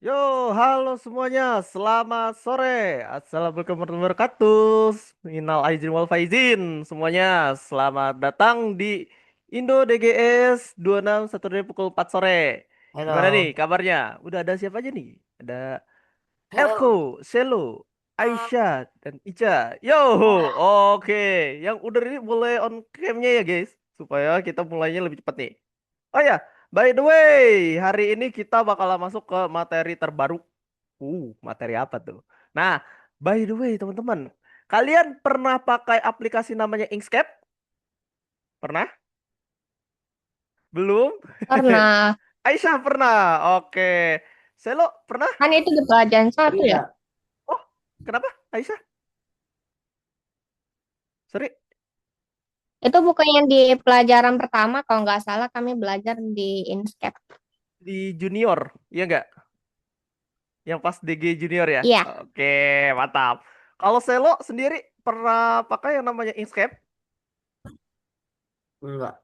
Yo, halo semuanya. Selamat sore. Assalamualaikum warahmatullahi wabarakatuh. Minal aidin wal faizin. Semuanya, selamat datang di Indo DGS 26 dari pukul 4 sore. Gimana nih Halo. kabarnya? Udah ada siapa aja nih? Ada Halo. Elko, Selo, Ah, Aisyah, dan Ica. Yo, oke. Yang udah ini mulai on cam-nya ya guys. Supaya kita mulainya lebih cepat nih. Oh ya, by the way, hari ini kita bakalan masuk ke materi terbaru. Materi apa tuh? Nah, by the way, teman-teman, kalian pernah pakai aplikasi namanya Inkscape? Pernah? Belum? pernah. Aisyah pernah. Oke. Selo pernah? Kan itu di pelajaran satu ya? Iya, Oh, kenapa? Aisyah? Sorry, Itu bukannya di pelajaran pertama, kalau nggak salah kami belajar di Inkscape. di junior, iya nggak? Yang pas DG junior ya? Iya, Oke, mantap. Kalau Selo sendiri pernah pakai yang namanya Inkscape? enggak.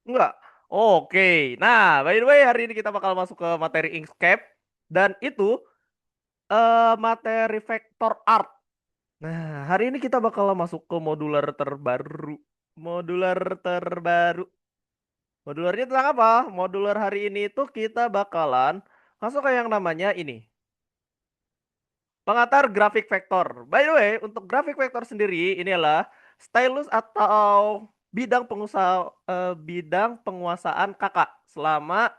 Enggak. Oke. Nah, by the way, hari ini kita bakal masuk ke materi Inkscape dan itu materi vector art. Nah, hari ini kita bakal masuk ke modular terbaru. Modular terbaru. Modularnya tentang apa? Modular hari ini itu kita bakalan masuk ke yang namanya ini. Pengantar grafik vektor. By the way, untuk grafik vektor sendiri ini adalah stylus atau bidang penguasaan kakak selama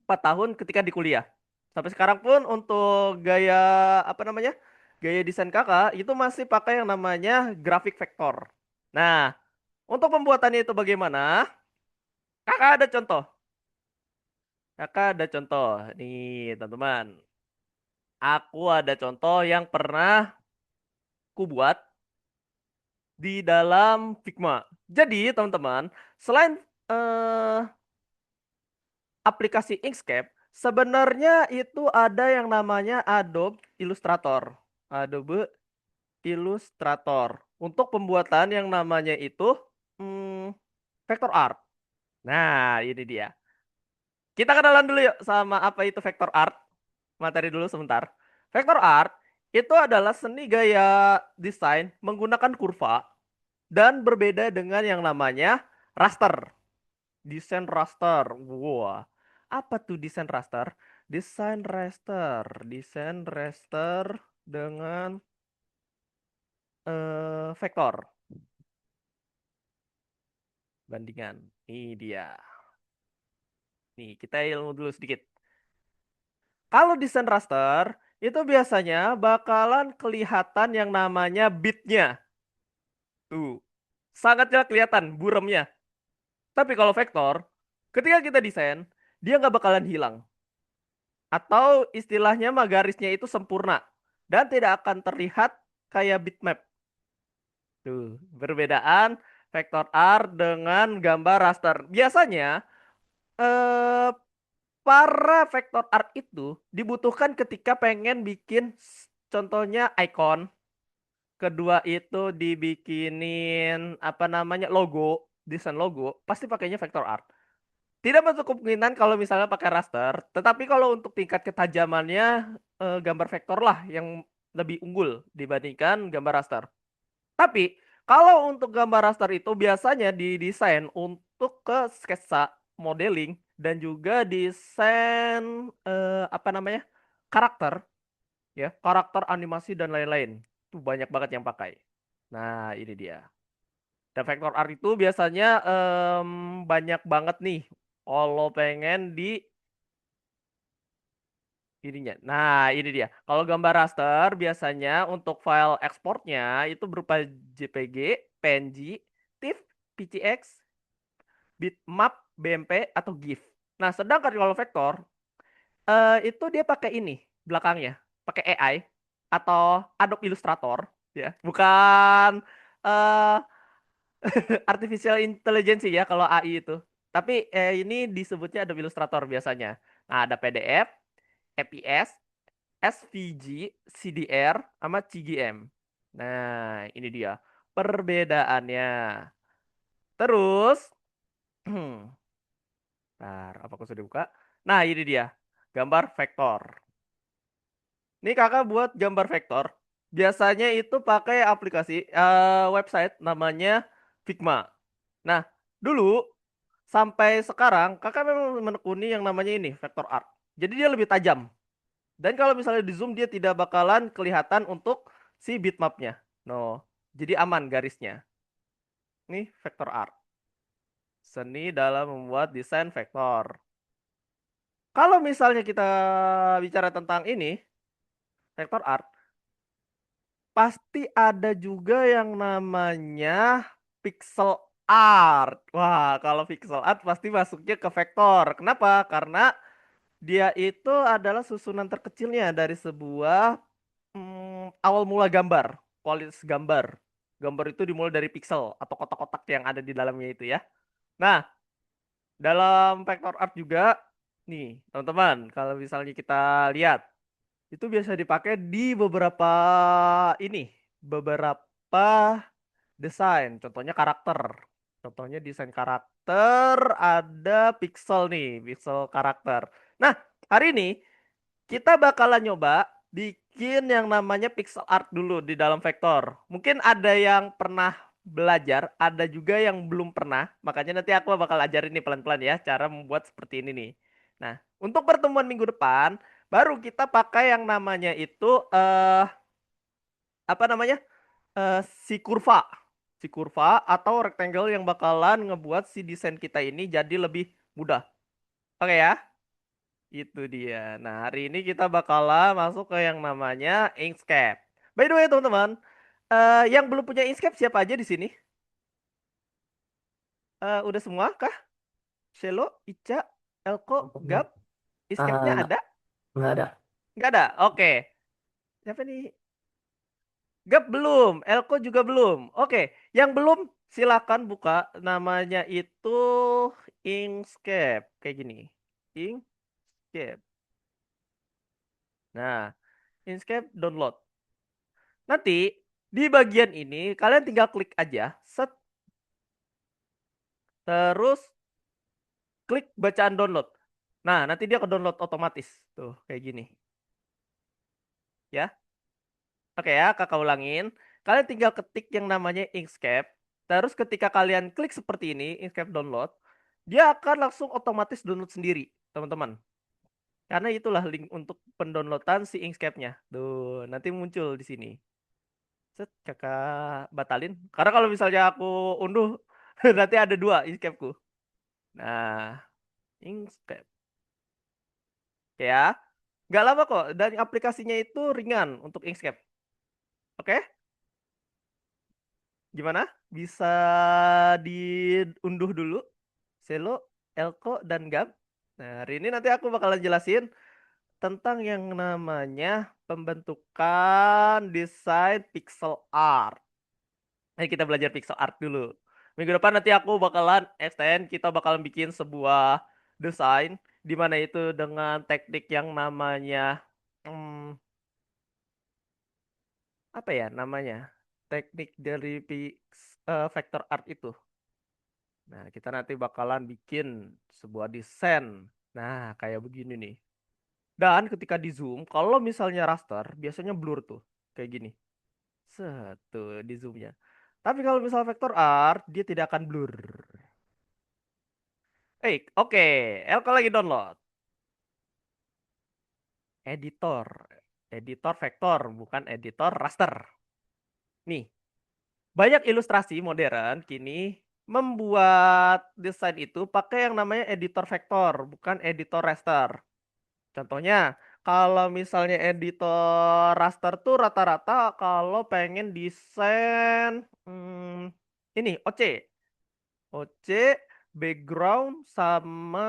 4 tahun ketika di kuliah. Sampai sekarang pun untuk gaya apa namanya? Gaya desain kakak itu masih pakai yang namanya grafik vektor. Nah, untuk pembuatannya itu bagaimana? Kakak ada contoh. Kakak ada contoh. Nih, teman-teman. Aku ada contoh yang pernah ku buat di dalam Figma. Jadi, teman-teman, selain eh, aplikasi Inkscape, sebenarnya itu ada yang namanya Adobe Illustrator. Adobe Illustrator. Untuk pembuatan yang namanya itu hmm, vector art. Nah, ini dia. Kita kenalan dulu yuk sama apa itu vector art. Materi dulu sebentar. Vector art itu adalah seni gaya desain menggunakan kurva dan berbeda dengan yang namanya raster. Desain raster. Wah. Apa tuh desain raster? Desain raster. Desain raster dengan vektor. Bandingan. Ini dia. Nih, kita ilmu dulu sedikit. Kalau desain raster, itu biasanya bakalan kelihatan yang namanya bitnya. Tuh. Sangat jelas kelihatan buremnya. Tapi kalau vektor, ketika kita desain, dia nggak bakalan hilang. Atau istilahnya mah garisnya itu sempurna. Dan tidak akan terlihat kayak bitmap. Tuh, perbedaan vector R dengan gambar raster. Biasanya eh, para vector art itu dibutuhkan ketika pengen bikin contohnya icon. Kedua itu dibikinin apa namanya logo, desain logo, pasti pakainya vector art. Tidak masuk kemungkinan kalau misalnya pakai raster, tetapi kalau untuk tingkat ketajamannya gambar vektor lah yang lebih unggul dibandingkan gambar raster. Tapi kalau untuk gambar raster itu biasanya didesain untuk ke sketsa, modeling dan juga desain apa namanya? Karakter ya, karakter animasi dan lain-lain. Itu banyak banget yang pakai. Nah, ini dia. Dan vector art itu biasanya banyak banget nih kalau pengen di ininya. Nah, ini dia. Kalau gambar raster biasanya untuk file ekspornya itu berupa JPG, PNG, TIFF, PCX, bitmap, BMP atau GIF. Nah, sedangkan kalau vektor itu dia pakai ini belakangnya, pakai AI atau Adobe Illustrator ya. Bukan eh artificial intelligence ya kalau AI itu. Tapi ini disebutnya Adobe Illustrator biasanya. Nah, ada PDF, EPS, SVG, CDR, sama CGM. Nah, ini dia perbedaannya. Terus, ntar, apa aku sudah buka? Nah, ini dia gambar vektor. Nih kakak buat gambar vektor. Biasanya itu pakai aplikasi website namanya Figma. Nah, dulu sampai sekarang kakak memang menekuni yang namanya ini vector art. Jadi dia lebih tajam. Dan kalau misalnya di zoom dia tidak bakalan kelihatan untuk si bitmapnya. No, jadi aman garisnya. Nih vector art. Seni dalam membuat desain vektor. Kalau misalnya kita bicara tentang ini, vector art, pasti ada juga yang namanya pixel art. Wah, kalau pixel art pasti masuknya ke vektor. Kenapa? Karena dia itu adalah susunan terkecilnya dari sebuah awal mula gambar, kualitas gambar. Gambar itu dimulai dari pixel atau kotak-kotak yang ada di dalamnya itu ya. Nah, dalam vector art juga, nih teman-teman, kalau misalnya kita lihat, itu biasa dipakai di beberapa ini, beberapa desain. Contohnya karakter. Contohnya desain karakter, ada pixel nih, pixel karakter. Nah, hari ini kita bakalan nyoba bikin yang namanya pixel art dulu di dalam vektor. Mungkin ada yang pernah belajar, ada juga yang belum pernah. Makanya nanti aku bakal ajarin nih pelan-pelan ya cara membuat seperti ini nih. Nah, untuk pertemuan minggu depan baru kita pakai yang namanya itu apa namanya? Si kurva. Si kurva atau rectangle yang bakalan ngebuat si desain kita ini jadi lebih mudah. Oke ya? Itu dia. Nah, hari ini kita bakalan masuk ke yang namanya Inkscape. By the way, teman-teman, yang belum punya Inkscape siapa aja di sini? Udah semua kah? Shelo, Ica, Elko, Enggak, Gap, Inkscape-nya enggak, ada? enggak ada. Nggak ada. Oke. Siapa nih? Gap belum, Elko juga belum. Oke, yang belum silakan buka namanya itu Inkscape kayak gini. Inkscape. Nah, Inkscape download. Nanti di bagian ini kalian tinggal klik aja, set, terus klik bacaan download. Nah, nanti dia ke download otomatis. Tuh, kayak gini. Ya. Oke ya, kakak ulangin. Kalian tinggal ketik yang namanya Inkscape. Terus ketika kalian klik seperti ini, Inkscape download, dia akan langsung otomatis download sendiri, teman-teman. Karena itulah link untuk pendownloadan si Inkscape-nya. Tuh, nanti muncul di sini. Set, kakak batalin. Karena kalau misalnya aku unduh, nanti ada dua Inkscape-ku. Nah, Inkscape. Oke ya. Nggak lama kok. Dan aplikasinya itu ringan untuk Inkscape. Oke? Gimana? Bisa diunduh dulu. Selo, Elko, dan Gam. Nah, hari ini nanti aku bakalan jelasin tentang yang namanya pembentukan desain pixel art. Ayo kita belajar pixel art dulu. Minggu depan nanti aku bakalan extend, kita bakalan bikin sebuah desain di mana itu dengan teknik yang namanya hmm, apa ya namanya? Teknik dari vector art itu. Nah, kita nanti bakalan bikin sebuah desain. Nah, kayak begini nih. Dan ketika di zoom, kalau misalnya raster, biasanya blur tuh. Kayak gini. Satu di zoomnya. Tapi kalau misal vector art, dia tidak akan blur. Oke. Elko lagi download. Editor. Editor vektor, bukan editor raster. Nih, banyak ilustrasi modern kini membuat desain itu pakai yang namanya editor vektor, bukan editor raster. Contohnya, kalau misalnya editor raster tuh rata-rata kalau pengen desain ini OC. OC, background sama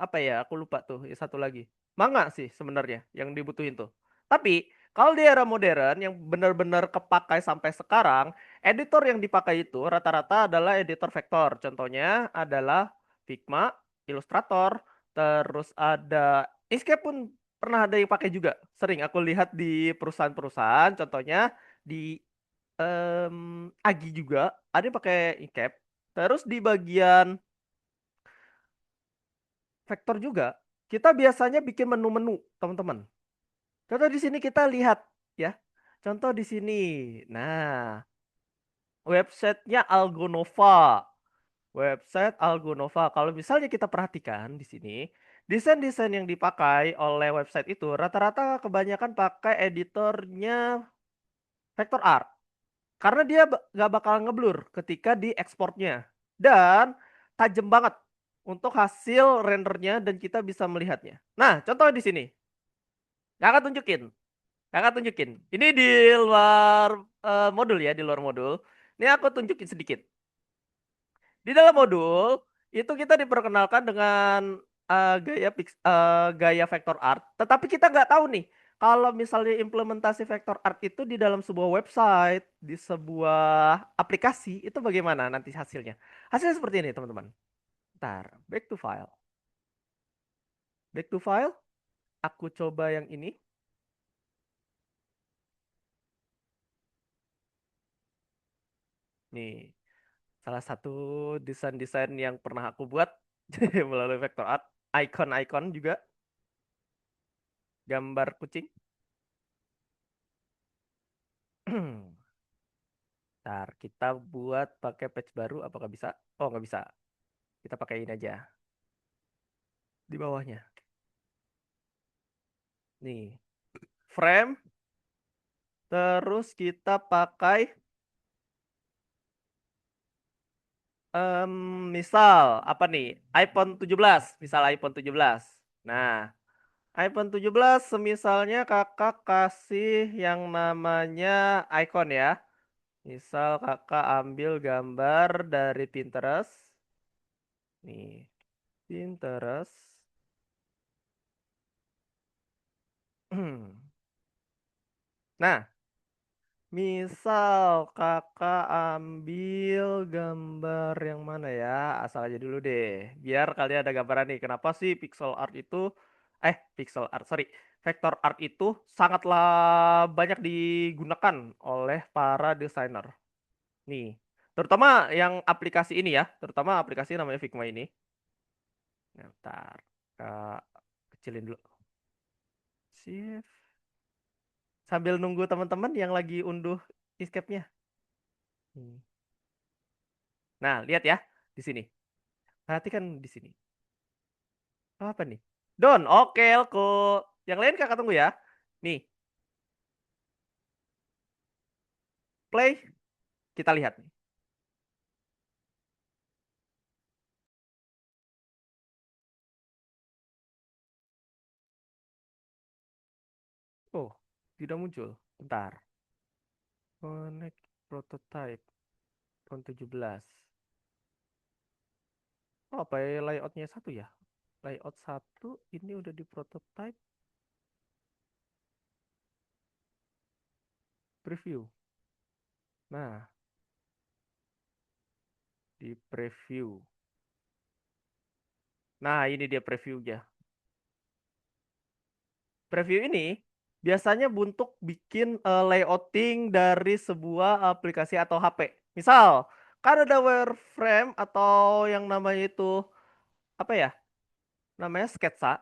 apa ya? Aku lupa tuh. Ya, satu lagi. Manga sih sebenarnya yang dibutuhin tuh. Tapi kalau di era modern yang benar-benar kepakai sampai sekarang, editor yang dipakai itu rata-rata adalah editor vektor. Contohnya adalah Figma, Illustrator, terus ada Inkscape pun pernah ada yang pakai juga. Sering aku lihat di perusahaan-perusahaan, contohnya di Agi juga ada yang pakai Inkscape. Terus di bagian vektor juga, kita biasanya bikin menu-menu, teman-teman. Contoh di sini kita lihat ya. Contoh di sini. Nah, websitenya Algonova. Website Algonova. Kalau misalnya kita perhatikan di sini, desain-desain yang dipakai oleh website itu rata-rata kebanyakan pakai editornya vector art. Karena dia nggak bakal ngeblur ketika diekspornya. Dan tajam banget untuk hasil rendernya dan kita bisa melihatnya. Nah, contoh di sini. Kakak tunjukin. Kakak tunjukin. Ini di luar modul ya, di luar modul. Ini aku tunjukin sedikit. Di dalam modul itu kita diperkenalkan dengan gaya vector art, tetapi kita nggak tahu nih kalau misalnya implementasi vector art itu di dalam sebuah website, di sebuah aplikasi itu bagaimana nanti hasilnya? Hasilnya seperti ini, teman-teman. Ntar, back to file. Back to file, aku coba yang ini. Nih, salah satu desain-desain yang pernah aku buat melalui vector art, icon-icon juga, gambar kucing. Ntar kita buat pakai patch baru apakah bisa? Oh, nggak bisa. Kita pakai ini aja di bawahnya. Nih, frame. Terus kita pakai em, misal apa nih? iPhone 17, misal iPhone 17. Nah, iPhone 17 semisalnya kakak kasih yang namanya icon ya. Misal kakak ambil gambar dari Pinterest. Nih, Pinterest. Nah, misal kakak ambil gambar yang mana ya? Asal aja dulu deh. Biar kalian ada gambaran nih. Kenapa sih pixel art itu, pixel art, sorry. Vector art itu sangatlah banyak digunakan oleh para desainer. Nih, terutama yang aplikasi ini ya. Terutama aplikasi namanya Figma ini. Ntar, Kak, kecilin dulu. Shift. Sambil nunggu teman-teman yang lagi unduh Inkscape-nya. Hmm. Nah, lihat ya di sini. Perhatikan di sini. Apa nih? Don, oke, Elko. Yang lain kakak tunggu ya. Nih, play. Kita lihat nih. Oh, tidak muncul. Bentar. Connect prototype. Tahun 17. Oh, apa ya layoutnya satu ya? Layout satu ini udah di prototype preview. Nah, di preview. Nah, ini dia previewnya. Preview ini biasanya untuk bikin layouting dari sebuah aplikasi atau HP. Misal, kan ada wireframe atau yang namanya itu apa ya? Namanya sketsa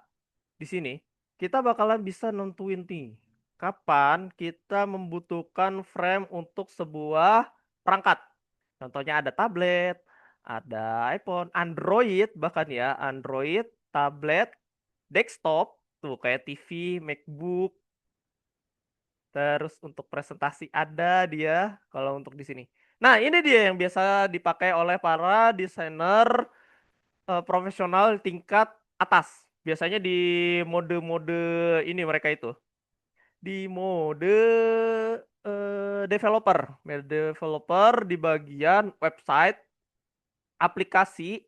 di sini. Kita bakalan bisa nentuin nih kapan kita membutuhkan frame untuk sebuah perangkat. Contohnya ada tablet, ada iPhone, Android bahkan ya, Android, tablet, desktop, tuh kayak TV, MacBook. Terus untuk presentasi ada dia kalau untuk di sini. Nah, ini dia yang biasa dipakai oleh para desainer profesional tingkat atas. Biasanya di mode-mode ini mereka itu. Di mode developer di bagian website, aplikasi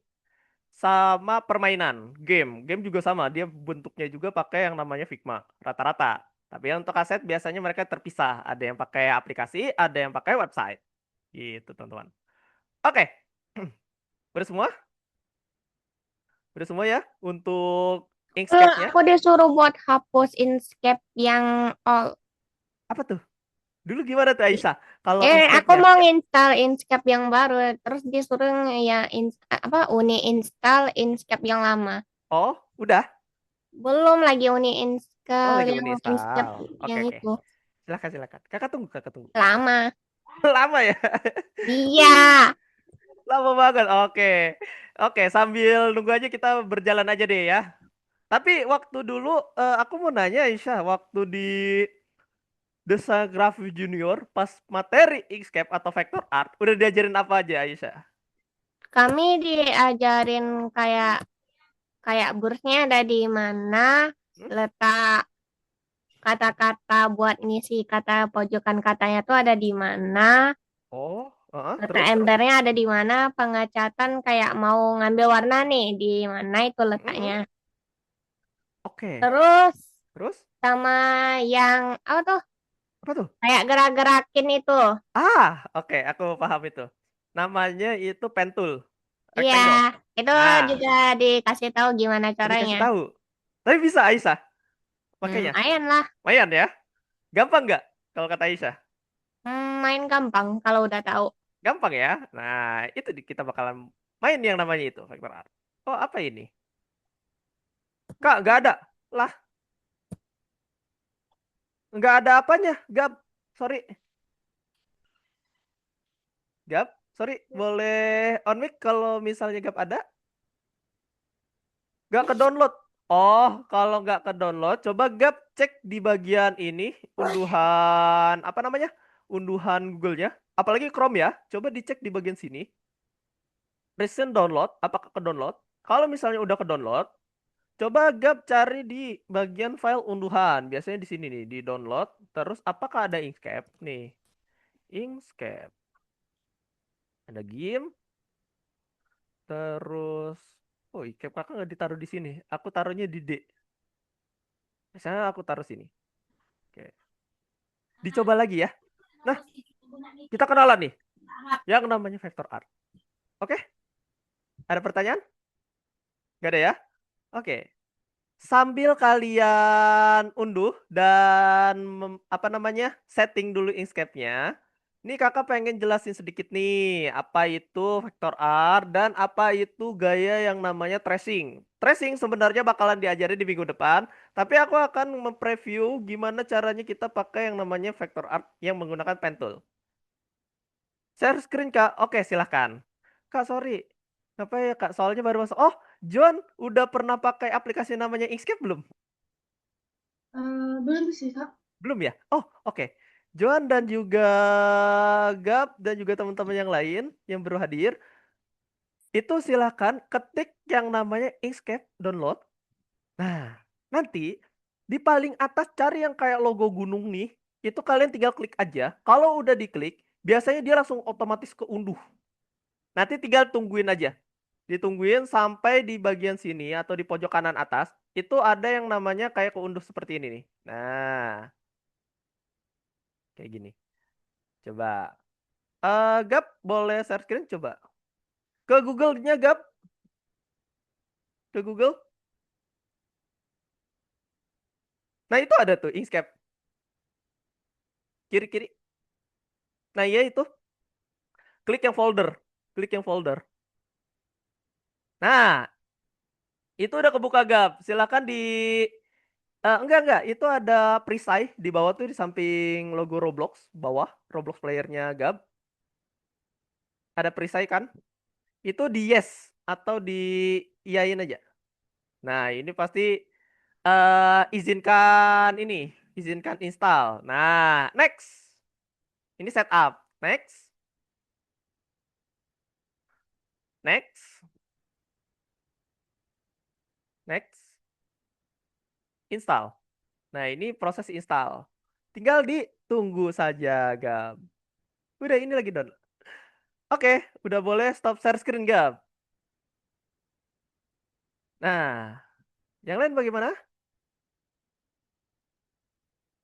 sama permainan, game. Game juga sama, dia bentuknya juga pakai yang namanya Figma rata-rata. Tapi yang untuk aset biasanya mereka terpisah. Ada yang pakai aplikasi, ada yang pakai website. Gitu, teman-teman. Oke, udah semua? Udah semua ya untuk Inkscape-nya? Aku disuruh buat hapus Inkscape yang all. Apa tuh? Dulu gimana tuh Aisyah? Kalau Aku Inkscape-nya? mau install Inkscape yang baru, terus disuruh ya apa uni install Inkscape yang lama. Oh, udah. Belum lagi uni Oh, Artikel lagi yang Inkscape menginstal. Oke, yang oke. itu. Silakan, silakan. Kakak tunggu, kakak tunggu. Lama. Lama ya? Iya. Lama banget. Oke. Oke, sambil nunggu aja kita berjalan aja deh ya. Tapi waktu dulu aku mau nanya Aisyah, waktu di Desain Grafis Junior pas materi Inkscape atau vector art udah diajarin apa aja Aisyah? Kami diajarin kayak kayak bursnya ada di mana, Hmm? letak kata-kata buat ngisi kata pojokan katanya tuh ada di mana, Oh, letak terus? embernya ada di mana, pengecatan kayak mau ngambil warna nih di mana itu Mm-mm. letaknya. Oke. Terus Terus sama yang apa tuh? apa tuh? Kayak gerak-gerakin itu. Oke, aku paham itu. Namanya itu pen tool, Iya, rectangle. itu Nah, juga dikasih tahu gimana caranya. dikasih tahu. Tapi bisa Aisyah pakainya. Lumayan lah. Lumayan ya. Gampang nggak kalau kata Aisyah? Main gampang kalau udah tahu. Gampang ya. Nah, itu kita bakalan main yang namanya itu vector art. Oh, apa ini? Kak, nggak ada. Lah, nggak ada apanya. Gap. Sorry. Gap. Sorry. Boleh on mic kalau misalnya Gap ada? Nggak ke download. Oh, kalau nggak ke download, coba Gap cek di bagian ini. Unduhan, apa namanya? Unduhan Google-nya. Apalagi Chrome ya. Coba dicek di bagian sini. Recent download. Apakah ke download? Kalau misalnya udah ke download, coba Gap cari di bagian file unduhan. Biasanya di sini nih, di download. Terus apakah ada Inkscape? Nih, Inkscape. Ada game. Terus, oh Inkscape kakak nggak ditaruh di sini. Aku taruhnya di D. Misalnya aku taruh sini. Oke. Dicoba lagi ya. Nah, kita kenalan nih. Yang namanya vector art. Oke? Ada pertanyaan? Gak ada ya? Oke. Sambil kalian unduh dan apa namanya setting dulu Inkscape-nya. Nih kakak pengen jelasin sedikit nih apa itu vector art dan apa itu gaya yang namanya tracing. Tracing sebenarnya bakalan diajari di minggu depan, tapi aku akan mempreview gimana caranya kita pakai yang namanya vector art yang menggunakan pen tool. Share screen kak, oke silahkan. Kak sorry, apa ya kak? Soalnya baru masuk. Oh, John udah pernah pakai aplikasi namanya Inkscape belum? Belum sih, Kak. Belum ya? Oh, oke. Joan dan juga Gap dan juga teman-teman yang lain yang baru hadir, itu silakan ketik yang namanya Inkscape download. Nah, nanti di paling atas cari yang kayak logo gunung nih, itu kalian tinggal klik aja. Kalau udah diklik, biasanya dia langsung otomatis keunduh. Nanti tinggal tungguin aja. Ditungguin sampai di bagian sini atau di pojok kanan atas, itu ada yang namanya kayak keunduh seperti ini nih. Nah, kayak gini. Coba. Gap, boleh share screen coba. Ke Google-nya Gap, ke Google. Nah, itu ada tuh Inkscape. Kiri-kiri. Nah, iya itu. Klik yang folder. Klik yang folder. Nah, itu udah kebuka Gap. Silakan di enggak, itu ada perisai di bawah tuh di samping logo Roblox bawah, Roblox playernya Gap. Ada perisai kan? Itu di yes atau di iyain aja. Nah, ini pasti izinkan ini, izinkan install. Nah, next. Ini setup. Next. Next. Next. Install. Nah, ini proses install. Tinggal ditunggu saja, Gab. Udah, ini lagi download. Oke, udah boleh stop share screen, Gab. Nah, yang lain bagaimana?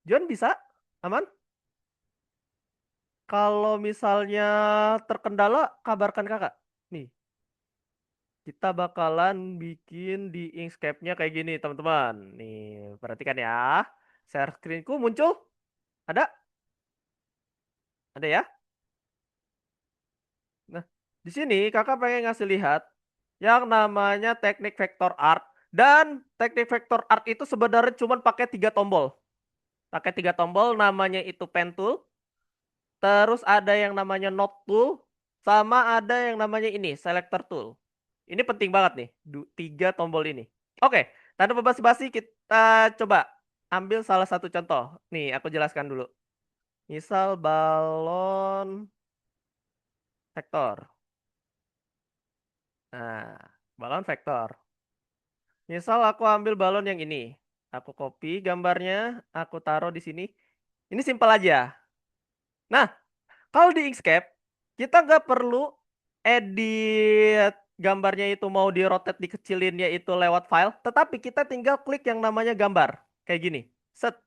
John bisa? Aman? Kalau misalnya terkendala, kabarkan kakak. Nih, kita bakalan bikin di Inkscape-nya kayak gini, teman-teman. Nih, perhatikan ya. Share screen-ku muncul? Ada? Ada ya? Nah, di sini kakak pengen ngasih lihat yang namanya teknik vector art. Dan teknik vector art itu sebenarnya cuma pakai 3 tombol. Pakai 3 tombol, namanya itu pen tool. Terus ada yang namanya node tool, sama ada yang namanya ini selector tool. Ini penting banget nih, 3 tombol ini. Oke, tanpa basa-basi kita coba ambil salah satu contoh. Nih, aku jelaskan dulu. Misal balon vektor. Nah, balon vektor. Misal aku ambil balon yang ini. Aku copy gambarnya, aku taruh di sini. Ini simpel aja. Nah, kalau di Inkscape, kita nggak perlu edit gambarnya itu mau di rotate dikecilinnya itu lewat file, tetapi kita tinggal klik yang namanya gambar. Kayak gini. Set.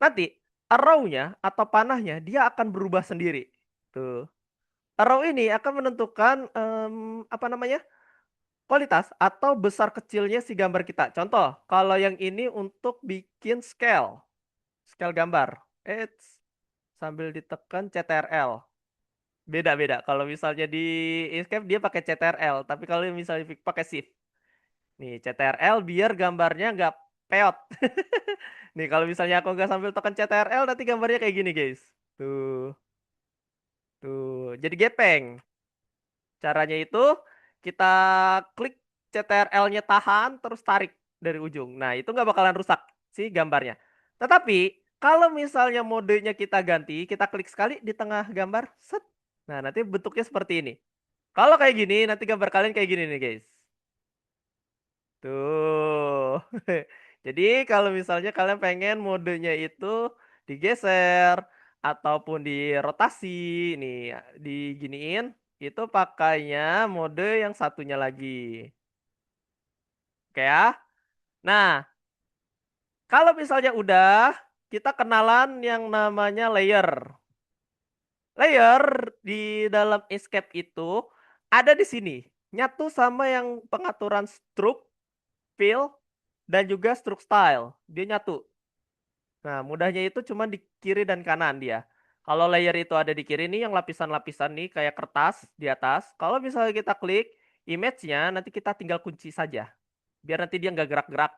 Nanti arrow-nya atau panahnya dia akan berubah sendiri. Tuh. Arrow ini akan menentukan apa namanya? Kualitas atau besar kecilnya si gambar kita. Contoh, kalau yang ini untuk bikin scale, scale gambar. Sambil ditekan CTRL. Beda-beda. Kalau misalnya di Inkscape dia pakai CTRL, tapi kalau misalnya pakai Shift. Nih, CTRL biar gambarnya nggak peot. Nih, kalau misalnya aku nggak sambil tekan CTRL, nanti gambarnya kayak gini, guys. Tuh, tuh. Jadi gepeng. Caranya itu kita klik CTRL-nya tahan terus tarik dari ujung. Nah, itu nggak bakalan rusak sih gambarnya. Tetapi kalau misalnya modenya kita ganti, kita klik sekali di tengah gambar, set. Nah, nanti bentuknya seperti ini. Kalau kayak gini, nanti gambar kalian kayak gini nih, guys. Tuh. Jadi kalau misalnya kalian pengen modenya itu digeser ataupun dirotasi nih, diginiin, itu pakainya mode yang satunya lagi. Oke ya. Nah, kalau misalnya udah, kita kenalan yang namanya layer. Layer di dalam Escape itu ada di sini. Nyatu sama yang pengaturan stroke, fill, dan juga stroke style. Dia nyatu. Nah, mudahnya itu cuma di kiri dan kanan dia. Kalau layer itu ada di kiri nih yang lapisan-lapisan nih kayak kertas di atas. Kalau misalnya kita klik image-nya, nanti kita tinggal kunci saja. Biar nanti dia nggak gerak-gerak.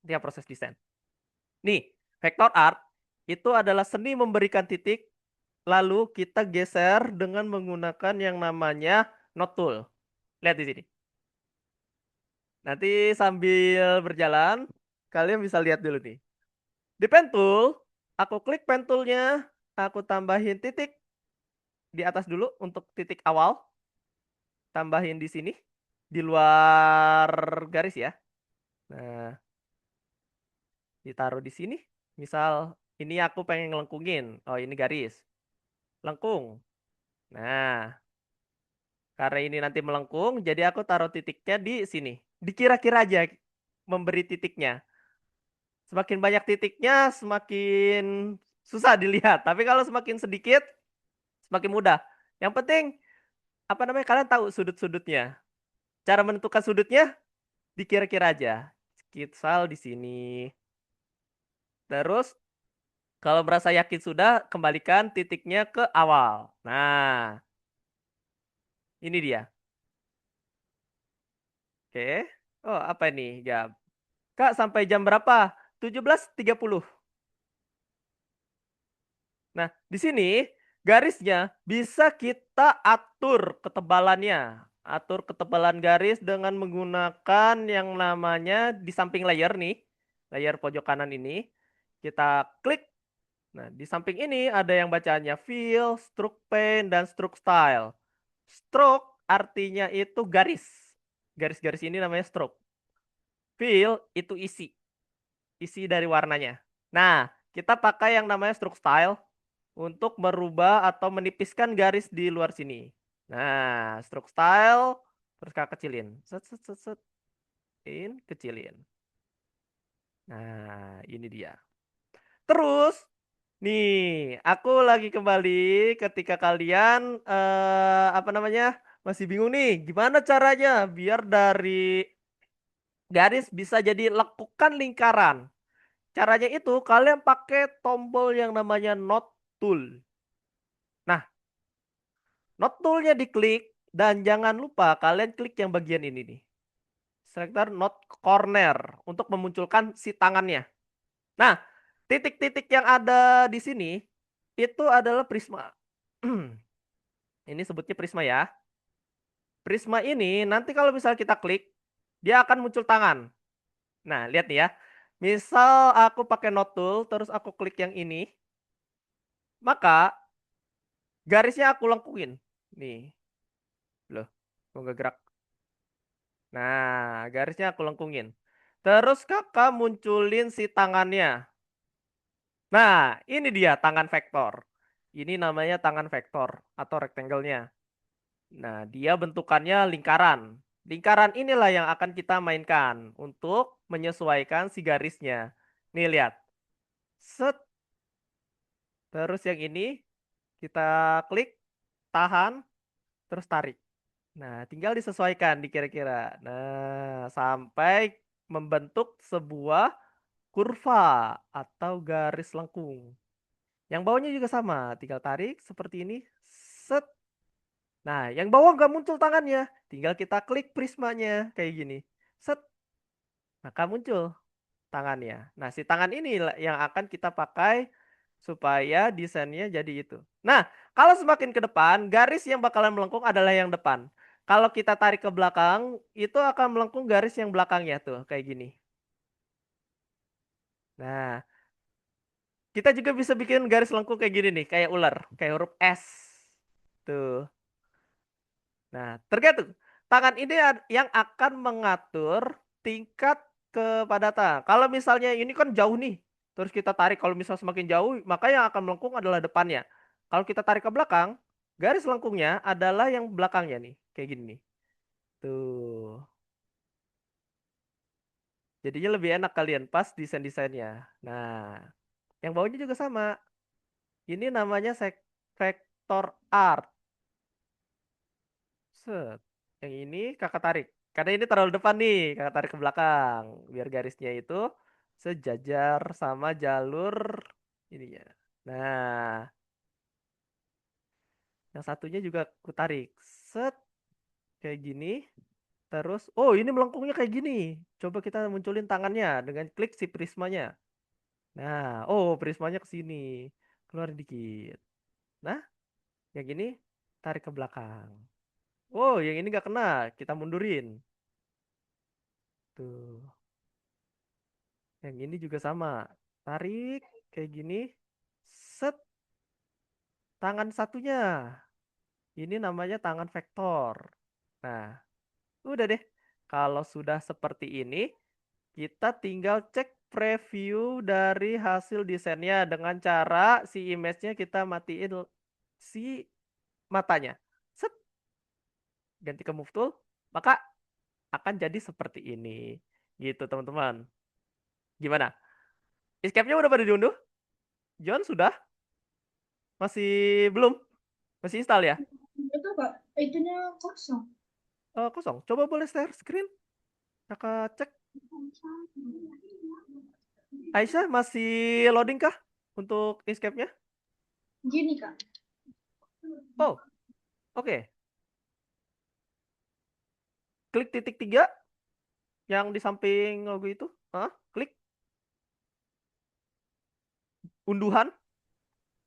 Dia proses desain. Nih, vector art itu adalah seni memberikan titik lalu kita geser dengan menggunakan yang namanya node tool. Lihat di sini. Nanti sambil berjalan, kalian bisa lihat dulu nih. Di pen tool, aku klik pen toolnya, aku tambahin titik di atas dulu untuk titik awal. Tambahin di sini, di luar garis ya. Nah, ditaruh di sini. Misal, ini aku pengen ngelengkungin. Oh, ini garis. Lengkung. Nah, karena ini nanti melengkung, jadi aku taruh titiknya di sini. Dikira-kira aja memberi titiknya. Semakin banyak titiknya, semakin susah dilihat. Tapi kalau semakin sedikit, semakin mudah. Yang penting, apa namanya, kalian tahu sudut-sudutnya. Cara menentukan sudutnya, dikira-kira aja. Misal di sini. Terus, kalau merasa yakin sudah, kembalikan titiknya ke awal. Nah, ini dia. Oke. Oh, apa ini? Jam. Kak, sampai jam berapa? 17.30. Nah, di sini garisnya bisa kita atur ketebalannya. Atur ketebalan garis dengan menggunakan yang namanya di samping layer nih. Layer pojok kanan ini. Kita klik. Nah, di samping ini ada yang bacaannya fill, stroke paint, dan stroke style. Stroke artinya itu garis. Garis-garis ini namanya stroke. Fill itu isi. Isi dari warnanya. Nah, kita pakai yang namanya stroke style untuk merubah atau menipiskan garis di luar sini. Nah, stroke style terus Kak kecilin. Set set set set. Kecilin. Nah, ini dia. Terus nih, aku lagi kembali ketika kalian apa namanya? Masih bingung nih, gimana caranya biar dari garis bisa jadi lekukan lingkaran. Caranya itu kalian pakai tombol yang namanya node tool. Nah, node toolnya diklik dan jangan lupa kalian klik yang bagian ini nih. Selector not corner untuk memunculkan si tangannya. Nah, titik-titik yang ada di sini itu adalah prisma. Ini sebutnya prisma ya. Prisma ini nanti kalau misal kita klik, dia akan muncul tangan. Nah, lihat nih ya. Misal aku pakai node tool, terus aku klik yang ini, maka garisnya aku lengkungin. Nih, loh, kok nggak gerak? Nah, garisnya aku lengkungin. Terus kakak munculin si tangannya. Nah, ini dia tangan vektor. Ini namanya tangan vektor atau rectangle-nya. Nah, dia bentukannya lingkaran. Lingkaran inilah yang akan kita mainkan untuk menyesuaikan si garisnya. Nih lihat. Set. Terus yang ini kita klik, tahan, terus tarik. Nah, tinggal disesuaikan di kira-kira. Nah, sampai membentuk sebuah kurva atau garis lengkung. Yang bawahnya juga sama, tinggal tarik seperti ini. Set. Nah, yang bawah nggak muncul tangannya, tinggal kita klik prismanya kayak gini. Set. Maka muncul tangannya. Nah, si tangan ini yang akan kita pakai supaya desainnya jadi itu. Nah, kalau semakin ke depan, garis yang bakalan melengkung adalah yang depan. Kalau kita tarik ke belakang, itu akan melengkung garis yang belakangnya tuh, kayak gini. Nah, kita juga bisa bikin garis lengkung kayak gini nih, kayak ular, kayak huruf S. Tuh. Nah, tergantung. Tangan ini yang akan mengatur tingkat kepadatan. Kalau misalnya ini kan jauh nih, terus kita tarik. Kalau misal semakin jauh, maka yang akan melengkung adalah depannya. Kalau kita tarik ke belakang, garis lengkungnya adalah yang belakangnya nih, kayak gini nih. Tuh. Jadinya lebih enak kalian pas desain-desainnya. Nah, yang bawahnya juga sama. Ini namanya vector art. Set. Yang ini kakak tarik. Karena ini terlalu depan nih, kakak tarik ke belakang. Biar garisnya itu sejajar sama jalur ininya. Nah, yang satunya juga aku tarik. Set. Kayak gini. Terus, oh ini melengkungnya kayak gini. Coba kita munculin tangannya dengan klik si prismanya. Nah, oh prismanya ke sini. Keluar dikit. Nah, yang gini tarik ke belakang. Oh, yang ini nggak kena. Kita mundurin. Tuh. Yang ini juga sama. Tarik kayak gini. Set tangan satunya. Ini namanya tangan vektor. Nah, udah deh. Kalau sudah seperti ini, kita tinggal cek preview dari hasil desainnya dengan cara si image-nya kita matiin si matanya. Set, ganti ke move tool, maka akan jadi seperti ini. Gitu, teman-teman. Gimana? Escape-nya udah pada diunduh? John sudah? Masih belum? Masih install ya? Itu kak, itunya kosong. Kosong. Coba boleh share screen. Kakak cek. Aisyah masih loading kah untuk escape-nya? Gini kak. Oh, oke. Klik titik 3 yang di samping logo itu. Klik unduhan.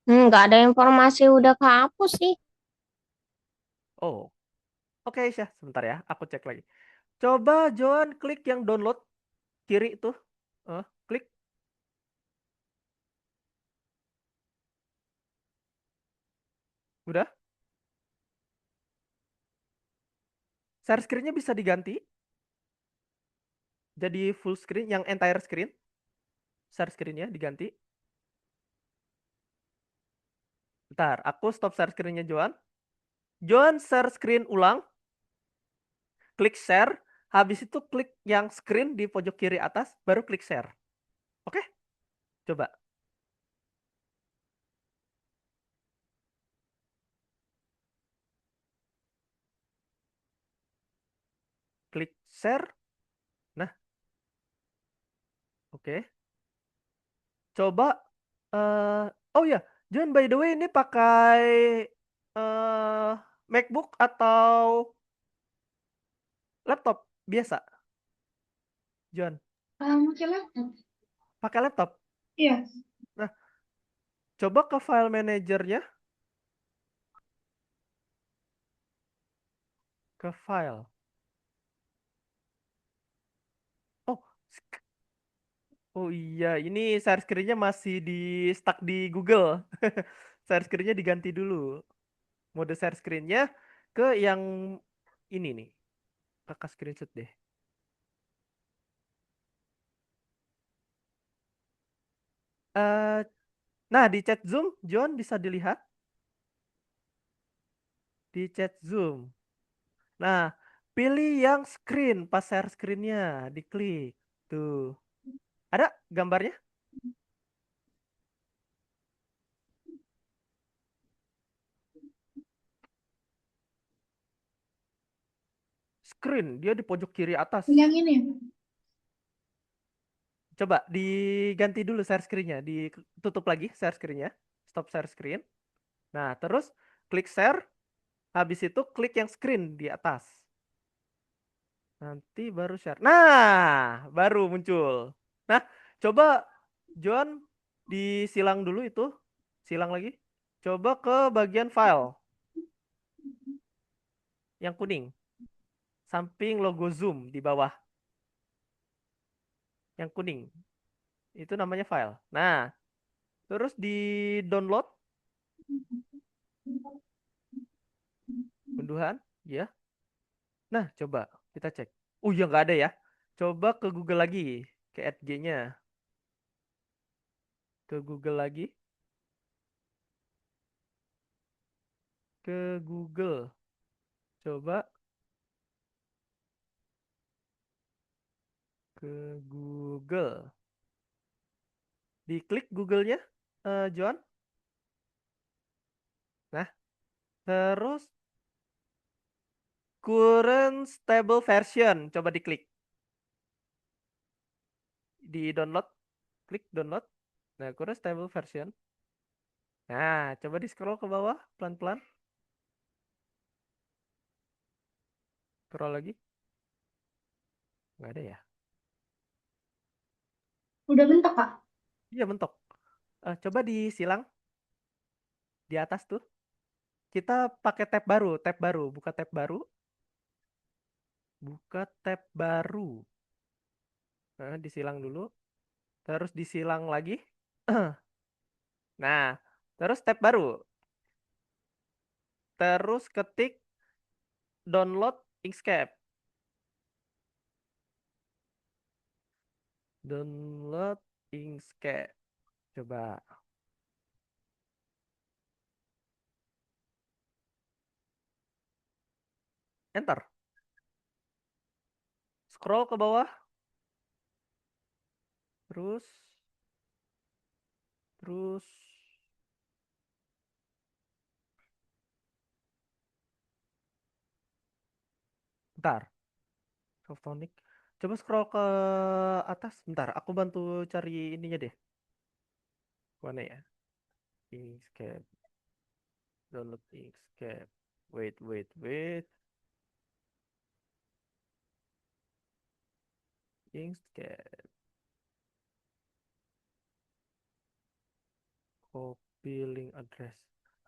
Nggak ada informasi udah kehapus sih. Oh, oke Aisyah. Sebentar ya, aku cek lagi. Coba Joan klik yang download kiri itu. Klik. Udah. Share screen-nya bisa diganti. Jadi full screen, yang entire screen. Share screen-nya diganti. Bentar, aku stop share screen-nya Joan. Joan share screen ulang. Klik share. Habis itu klik yang screen di pojok kiri atas. Baru klik share. Oke? Coba. Klik share. Nah, oke. Coba. Oh ya, Joan by the way ini pakai MacBook atau laptop biasa? John? Pakai laptop. Pakai laptop? Iya. Nah, coba ke file manajernya, ke file. Oh, oh iya, ini share screen-nya masih di stuck di Google. Share screen-nya diganti dulu. Mode share screen-nya ke yang ini nih. Kakak screenshot deh. Eh, nah, di chat Zoom, John bisa dilihat di chat Zoom. Nah, pilih yang screen, pas share screen-nya, diklik. Tuh. Ada gambarnya? Screen, dia di pojok kiri atas. Yang ini. Coba diganti dulu share screen-nya, ditutup lagi share screen-nya. Stop share screen. Nah, terus klik share, habis itu klik yang screen di atas. Nanti baru share. Nah, baru muncul. Nah, coba John disilang dulu itu. Silang lagi. Coba ke bagian file. Yang kuning. Samping logo Zoom di bawah. Yang kuning. Itu namanya file. Nah, terus di download. Unduhan. Ya. Nah, coba kita cek. Oh iya, nggak ada ya. Coba ke Google lagi. Ke Edge-nya. Ke Google lagi. Ke Google. Coba ke Google. Diklik Google-nya, John. Nah, terus current stable version. Coba diklik. Di download. Klik download. Nah, current stable version. Nah, coba di scroll ke bawah pelan-pelan. Scroll lagi. Nggak ada ya? Udah bentuk, Kak. Iya, mentok. Coba disilang. Di atas tuh. Kita pakai tab baru. Tab baru. Buka tab baru. Buka tab baru. Nah, disilang dulu. Terus disilang lagi. Nah, terus tab baru. Terus ketik download Inkscape. Download Inkscape. Coba. Enter. Scroll ke bawah. Terus. Terus. Bentar. Softonic. Coba scroll ke atas. Bentar. Aku bantu cari ininya deh. Mana ya? Inkscape. Download Inkscape. Wait, wait, wait. Inkscape. Copy link address.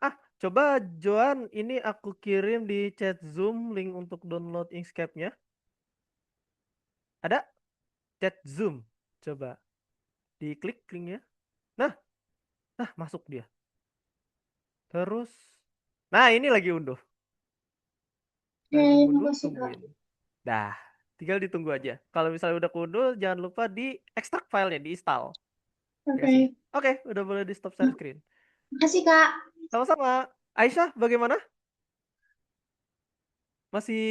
Ah, coba Joan, ini aku kirim di chat Zoom link untuk download Inkscape-nya. Ada? Chat Zoom. Coba diklik linknya. Nah, masuk dia. Terus, nah ini lagi unduh. Lagi Ini unduh, kasih, Kak. tungguin. Dah, tinggal ditunggu aja. Kalau misalnya udah keunduh, jangan lupa di ekstrak filenya, di install. Dikasih. Oke. Oke, udah boleh di stop share screen. Makasih, Kak. Sama-sama. Aisyah, bagaimana? Masih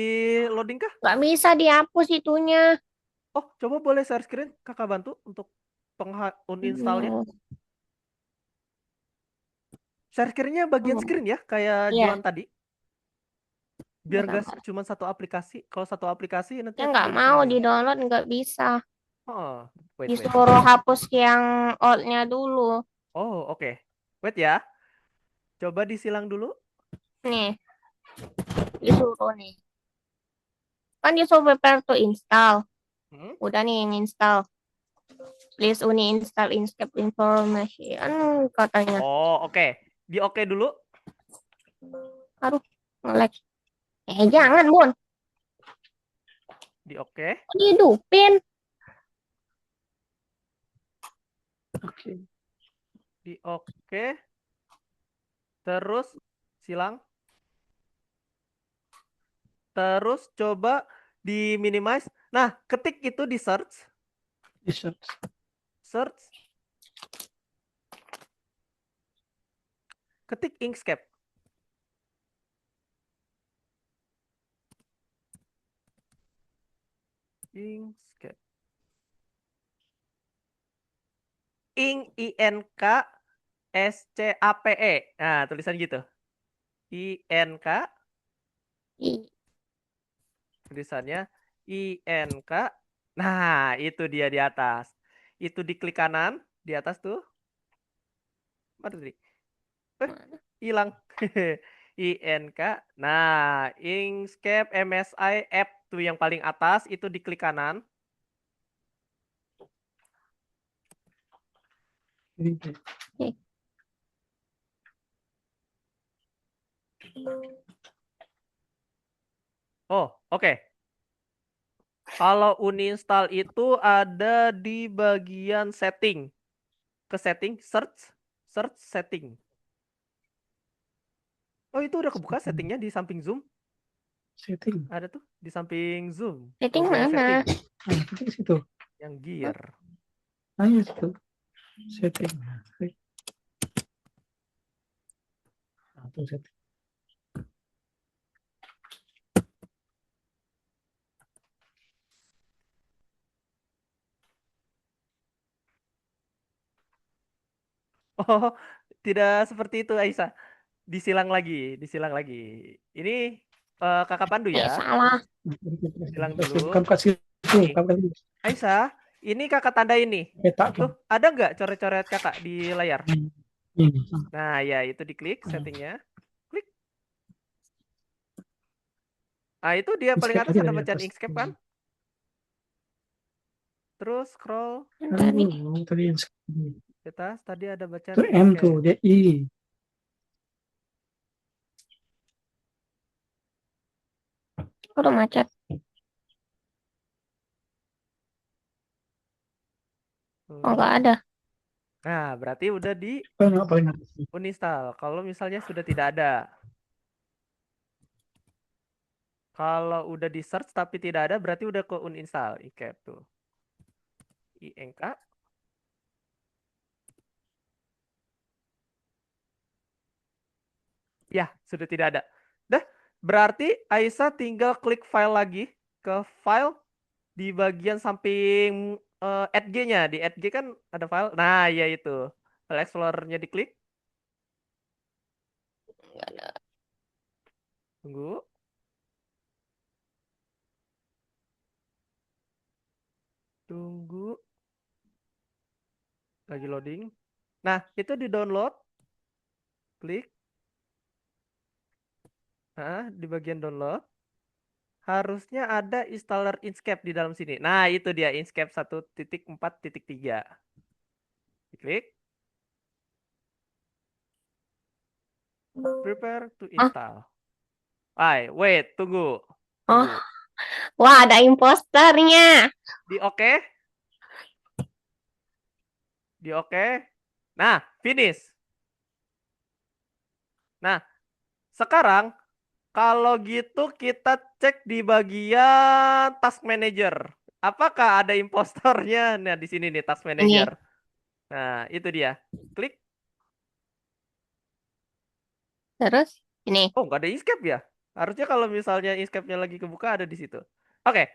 loading kah? Nggak bisa dihapus itunya. Oh, coba boleh share screen. Kakak bantu untuk uninstallnya. Hmm, Share screen-nya bagian hmm. screen ya, kayak Iya, Joan tadi. Biar gak benar. cuma satu aplikasi. Kalau satu aplikasi nanti Ya aku nggak nggak bisa mau main. di-download, nggak bisa. Oh, wait. Disuruh hapus yang old-nya dulu. Oh, oke. Wait ya. Coba disilang dulu. Nih, disuruh nih. Kan disuruh prepare to install. Hmm? Udah nih install. Please install Inkscape information katanya. Oh, oke. Di oke dulu. Aduh, nge-lag. Jangan, Bun. Di oke. Dihidupin. Oke. Di oke. Terus silang. Terus coba di minimize. Nah, ketik itu di search. Di search. Search. Ketik Inkscape. Inkscape. INK SCAPE. Nah, tulisan gitu. INK Ih, tulisannya INK. Nah, itu dia di atas. Itu diklik kanan di atas tuh. Mana tadi? mana? Hilang. INK. Nah, Inkscape MSI app tuh yang paling atas itu diklik kanan. Ini. Oh, oke. Kalau uninstall itu ada di bagian setting. Ke setting, search, setting. Oh, itu udah kebuka settingnya di samping Zoom. Setting. Ada tuh di samping Zoom. Setting Logonya mana? setting. Nah, di situ. Yang gear. Nah, ya situ. Setting. Nah, tuh setting. Oh, tidak seperti itu Aisyah. Disilang lagi, disilang lagi. Ini Kakak Pandu ya. Salah. Silang dulu. Kamu kasih itu. Nih, Kamu kasih Aisyah, ini Kakak tanda ini. peta. Tuh, ada nggak coret-coret Kakak di layar? Ini. Nah, ya itu diklik settingnya. Klik. Nah, itu dia paling Inkscape atas aja ada dari bacaan atas. Inkscape kan? Terus scroll Tadi. Tadi Inkscape. ke atas, tadi ada bacaan Itu M tuh, Inkscape. dia I. Udah macet. Oh, nggak ada. Nah, berarti udah di Paling atas. uninstall. Kalau misalnya sudah tidak ada. Kalau udah di search tapi tidak ada, berarti udah ke uninstall. Inkscape tuh. INK. Ya, sudah tidak ada. Dah, berarti Aisyah tinggal klik file lagi ke file di bagian samping add G-nya. Di add G kan ada file. Nah, ya itu. File Explorer-nya diklik. Tunggu. Tunggu. Lagi loading. Nah, itu di download. Klik. Nah, di bagian download. Harusnya ada installer Inkscape di dalam sini. Nah, itu dia Inkscape 1.4.3. Klik. Prepare to Hah? install. Wait, tunggu. Oh, Tunggu. wah ada imposternya. Di oke. Di oke. Nah, finish. Nah, sekarang kalau gitu kita cek di bagian task manager. Apakah ada impostornya? Nah, di sini nih task Ini. manager. Nah, itu dia. Klik. Terus ini. Oh, nggak ada Inkscape ya? Harusnya kalau misalnya Inkscape-nya lagi kebuka ada di situ. Oke.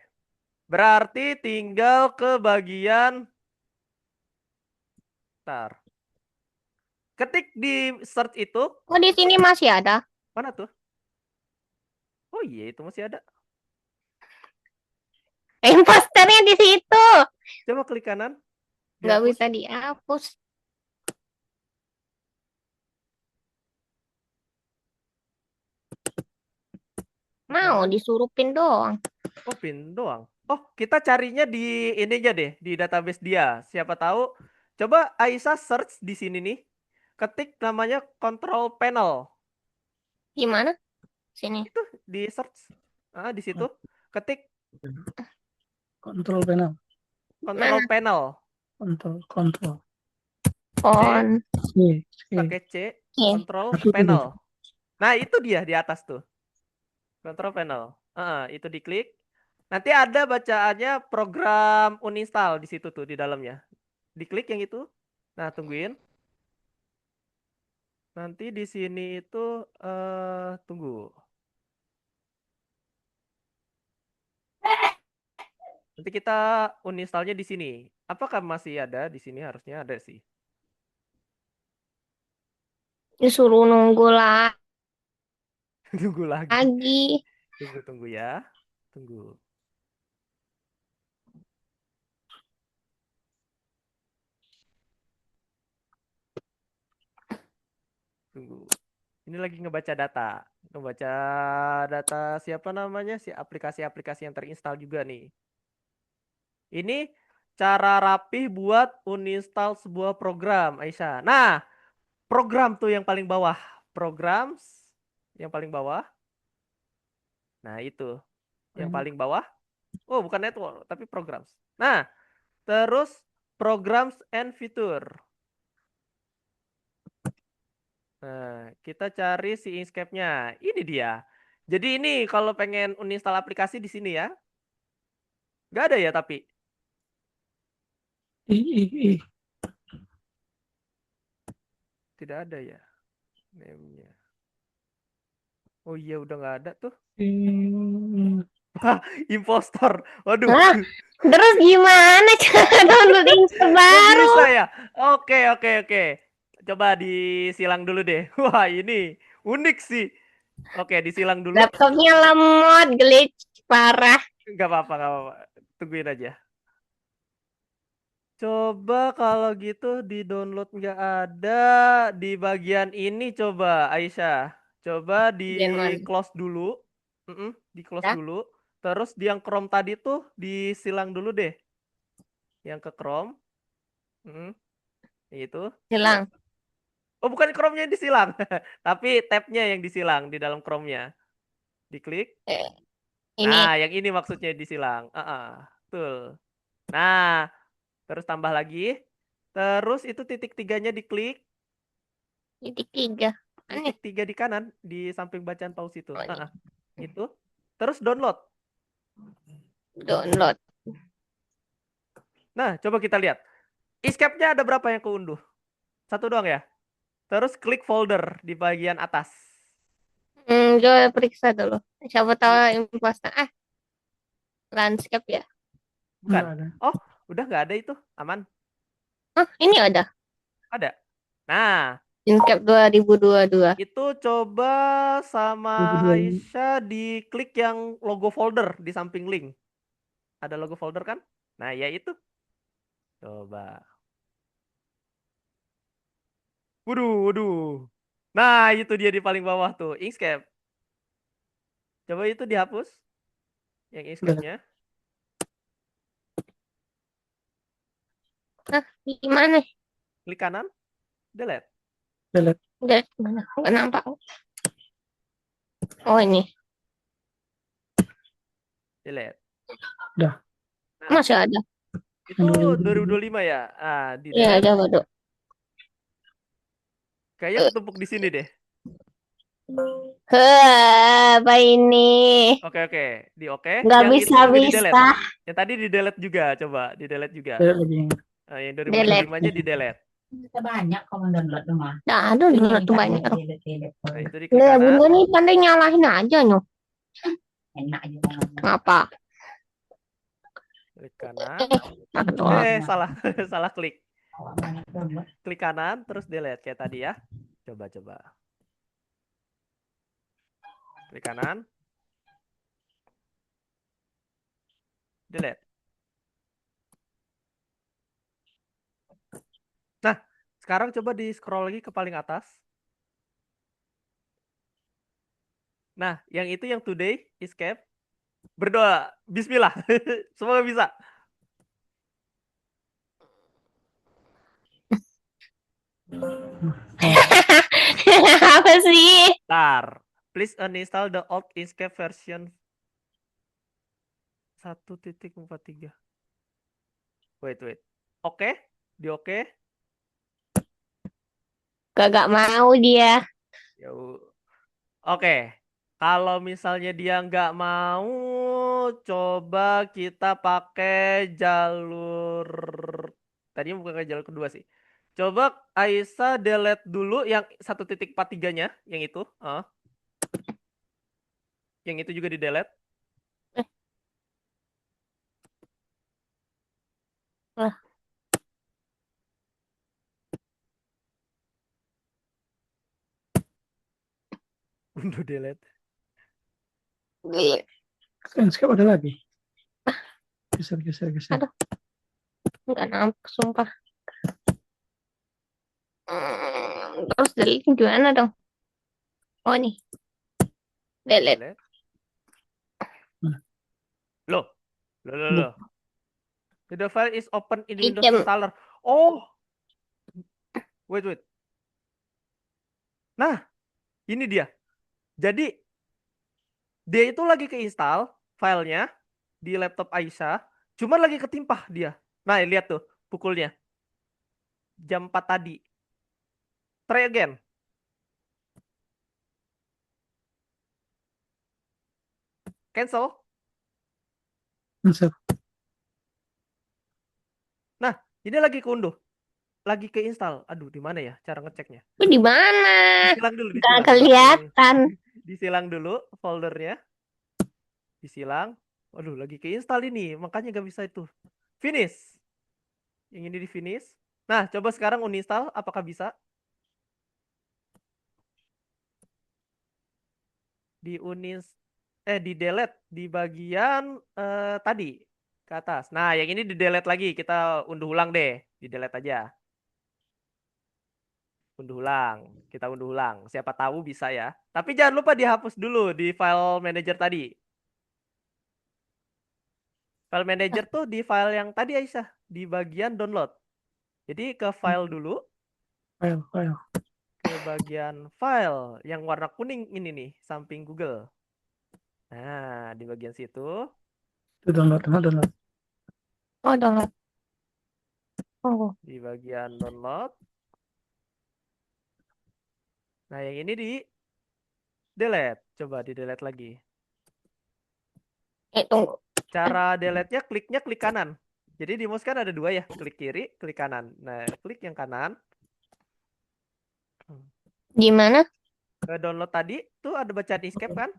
Berarti tinggal ke bagian Ntar. Ketik di search itu. Oh, di sini masih ada. Mana tuh? Oh iya, itu masih ada. Imposternya di situ. Coba klik kanan. Nggak Dihapus. bisa dihapus. Mau Kanan. disurupin doang. Oh, pin doang. Oh, kita carinya di ininya deh, di database dia. Siapa tahu. Coba Aisyah search di sini nih. Ketik namanya control panel. Gimana? Sini. Itu di search. Di situ. Ketik Kontrol panel. control Mana? panel. Kontrol. On. C. Pakai C. Oke. Control Satu tuh. panel. Nah, itu dia di atas tuh. Control panel. Itu diklik. Nanti ada bacaannya program uninstall di situ tuh di dalamnya. Diklik yang itu. Nah, tungguin. Nanti di sini itu tunggu. Nanti kita uninstallnya di sini. Apakah masih ada di sini? Harusnya ada sih. Disuruh nunggu Tunggu lagi. lagi. Tunggu ya. Tunggu. Tunggu. Ini lagi ngebaca data. Ngebaca data siapa namanya? Si aplikasi-aplikasi yang terinstall juga nih. Ini cara rapih buat uninstall sebuah program, Aisyah. Nah, program tuh yang paling bawah. Programs yang paling bawah. Nah, itu. Yang paling bawah. Oh, bukan network, tapi programs. Nah, terus programs and feature. Nah, kita cari si Inkscape-nya. Ini dia. Jadi ini kalau pengen uninstall aplikasi di sini ya. Nggak ada ya tapi. I. Tidak ada ya. Name-nya. Oh iya udah nggak ada tuh. I. Impostor. Waduh. Hah? Terus gimana cara download Insta Kok baru? bisa ya? Oke. Coba disilang dulu deh. Wah, ini unik sih. Oke, disilang dulu. Laptopnya lemot, glitch parah. Nggak apa-apa. Tungguin aja. Coba kalau gitu di download nggak ada. Di bagian ini coba Aisyah. Coba di Bagian mana? close dulu. Di close Ya, dulu. Terus di yang Chrome tadi tuh disilang dulu deh. Yang ke Chrome. Itu. hilang. Oh, bukan Chrome-nya yang disilang. Tapi tab-nya yang disilang di dalam Chrome-nya. Diklik. Eh, ini Nah, yang ini maksudnya disilang. Betul. Nah, terus tambah lagi. Terus itu titik tiganya diklik. titik 3. Aneh. Titik 3 di kanan. Di samping bacaan pause itu. Oh, ini. Itu. Terus download. Download. Nah, coba kita lihat. Escape-nya ada berapa yang keunduh? Satu doang ya? Terus klik folder di bagian atas. Coba periksa dulu. Siapa tahu imposter. Landscape ya. Bukan. Nggak ada. Oh, udah nggak ada itu. Aman. Ini ada. Ada. Nah, Landscape 2022. itu coba sama Aisyah diklik yang logo folder di samping link. Ada logo folder kan? Nah, ya itu. Coba. Waduh. Nah, itu dia di paling bawah tuh. Inkscape. Coba itu dihapus. Yang Inkscape-nya. Gimana? Klik kanan. Delete. Udah, gimana? Nggak nampak. Oh, ini. Delete. Udah. Nah, Masih ada. itu 2025 ya? Di Iya, delete. ada, waduh. Kayaknya ketumpuk di sini deh. Apa ini? Oke. Di oke. Nggak Yang itu juga di delete. bisa-bisa. Yang tadi di delete juga. Coba di delete juga. Lagi. Yang Delete. 2025-nya di delete. Kita banyak kalau download rumah. Nah, ada download tuh banyak. Nah, itu di klik Nah, kanan. bunda nih pandai nyalahin aja, nyok. Enak aja. Ngapa? Klik kanan. Aduh. Salah. Salah klik. Banyak download. Klik kanan terus delete kayak tadi ya. Coba. Klik kanan. Delete. Nah, sekarang coba di scroll lagi ke paling atas. Nah, yang itu yang today, escape. Berdoa. Bismillah. Semoga bisa. Apa sih? Ntar. Please uninstall the old Inkscape version 1.43. Wait. Oke. Di oke. Gak mau dia. Ya, oke. Kalau misalnya dia nggak mau, coba kita pakai jalur. Tadinya bukan ke jalur kedua sih. Coba Aisyah delete dulu yang 1.43-nya, yang itu. Yang itu juga di delete. Eh, lah. Udah delete. Inkscape ada lagi. Geser. Aduh. Nggak nampak, sumpah. Terus delete gimana dong? Oh, nih. Delete. Delete. Hmm. Loh. Loh. The file is open in Windows Item. Installer. Oh, wait. Nah, ini dia. Jadi, dia itu lagi keinstall filenya di laptop Aisyah. Cuma lagi ketimpah dia. Nah, lihat tuh pukulnya. Jam 4 tadi. Try again. Cancel. Cancel. Nah, ini lagi keunduh. Lagi keinstall. Aduh, di mana ya cara ngeceknya? Itu di mana? Disilang dulu, Gak disilang. kelihatan. Disilang dulu foldernya. Disilang. Waduh, lagi keinstall ini. Makanya gak bisa itu. Finish. Yang ini di finish. Nah, coba sekarang uninstall. Apakah bisa? Di delete di bagian tadi ke atas. Nah, yang ini di delete lagi. Kita unduh ulang deh. Di delete aja. Unduh ulang. Kita unduh ulang. Siapa tahu bisa ya. Tapi jangan lupa dihapus dulu di file manager tadi. File manager tuh di file yang tadi Aisyah. Di bagian download. Jadi ke file dulu. File. Ke bagian file yang warna kuning ini nih. Samping Google. Nah, di bagian situ. Itu download. Oh, download. Oh, Di bagian download. Nah, yang ini di delete. Coba di delete lagi. tunggu. Cara delete-nya kliknya klik kanan. Jadi di mouse kan ada dua ya. Klik kiri, klik kanan. Nah, klik yang kanan. Gimana? Ke download tadi tuh ada bacaan Inkscape kan?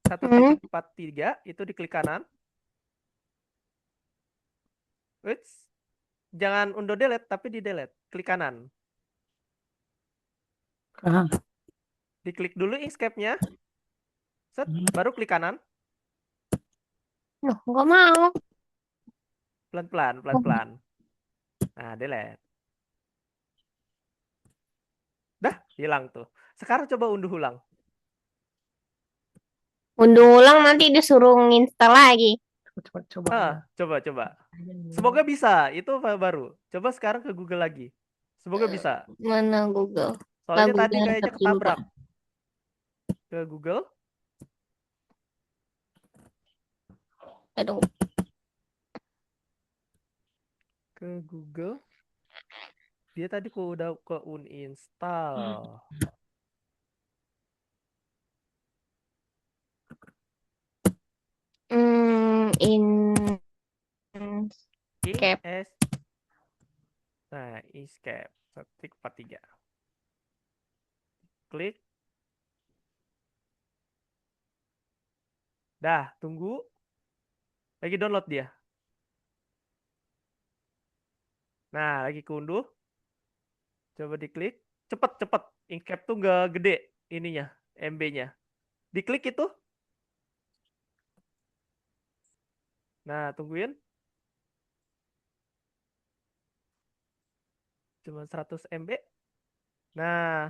Hmm? 1.43 itu di klik kanan. Wits. Jangan undo delete tapi di delete. Klik kanan. Kanan. Diklik dulu Inkscape-nya. Set, Hmm. baru klik kanan. Loh, nggak mau. Pelan-pelan. Nah, delete. Dah, hilang tuh. Sekarang coba unduh ulang. Unduh ulang nanti disuruh nginstal lagi. Cepat coba. Coba. Semoga bisa. Itu file baru. Coba sekarang ke Google lagi. Semoga bisa. Mana Google? Soalnya tadi Lagunya kayaknya seperti lupa. ketabrak. Ke Google. Aduh. Ke Google. Dia tadi kok udah ke uninstall. In Cap. Nah, Inkscape 1.43. Klik. Dah, tunggu. Lagi download dia. Nah, lagi keunduh. Coba diklik. Cepet. Inkscape tuh nggak gede ininya, MB-nya. Diklik itu. Nah, tungguin. Cuma 100 MB. Nah,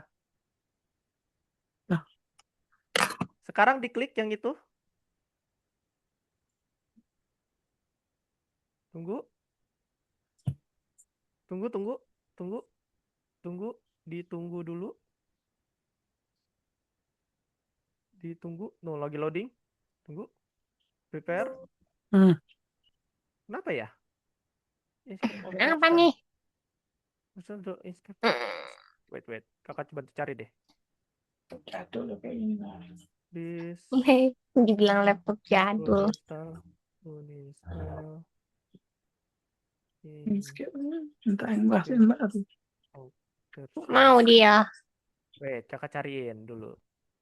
Nah. sekarang diklik yang itu. Tunggu, tunggu, tunggu, tunggu, tunggu, ditunggu dulu, ditunggu. No, lagi loading. Tunggu, prepare. Hmm. Kenapa ya? Escape of Apa option. nih? Option to escape. Hmm. Wait. Kakak coba cari deh. Jatuh loh kayak gini. This Dibilang laptop jadul. uninstall. Skip. Minta yang bahasin mbak. Mau dia. Wait, kakak cariin dulu.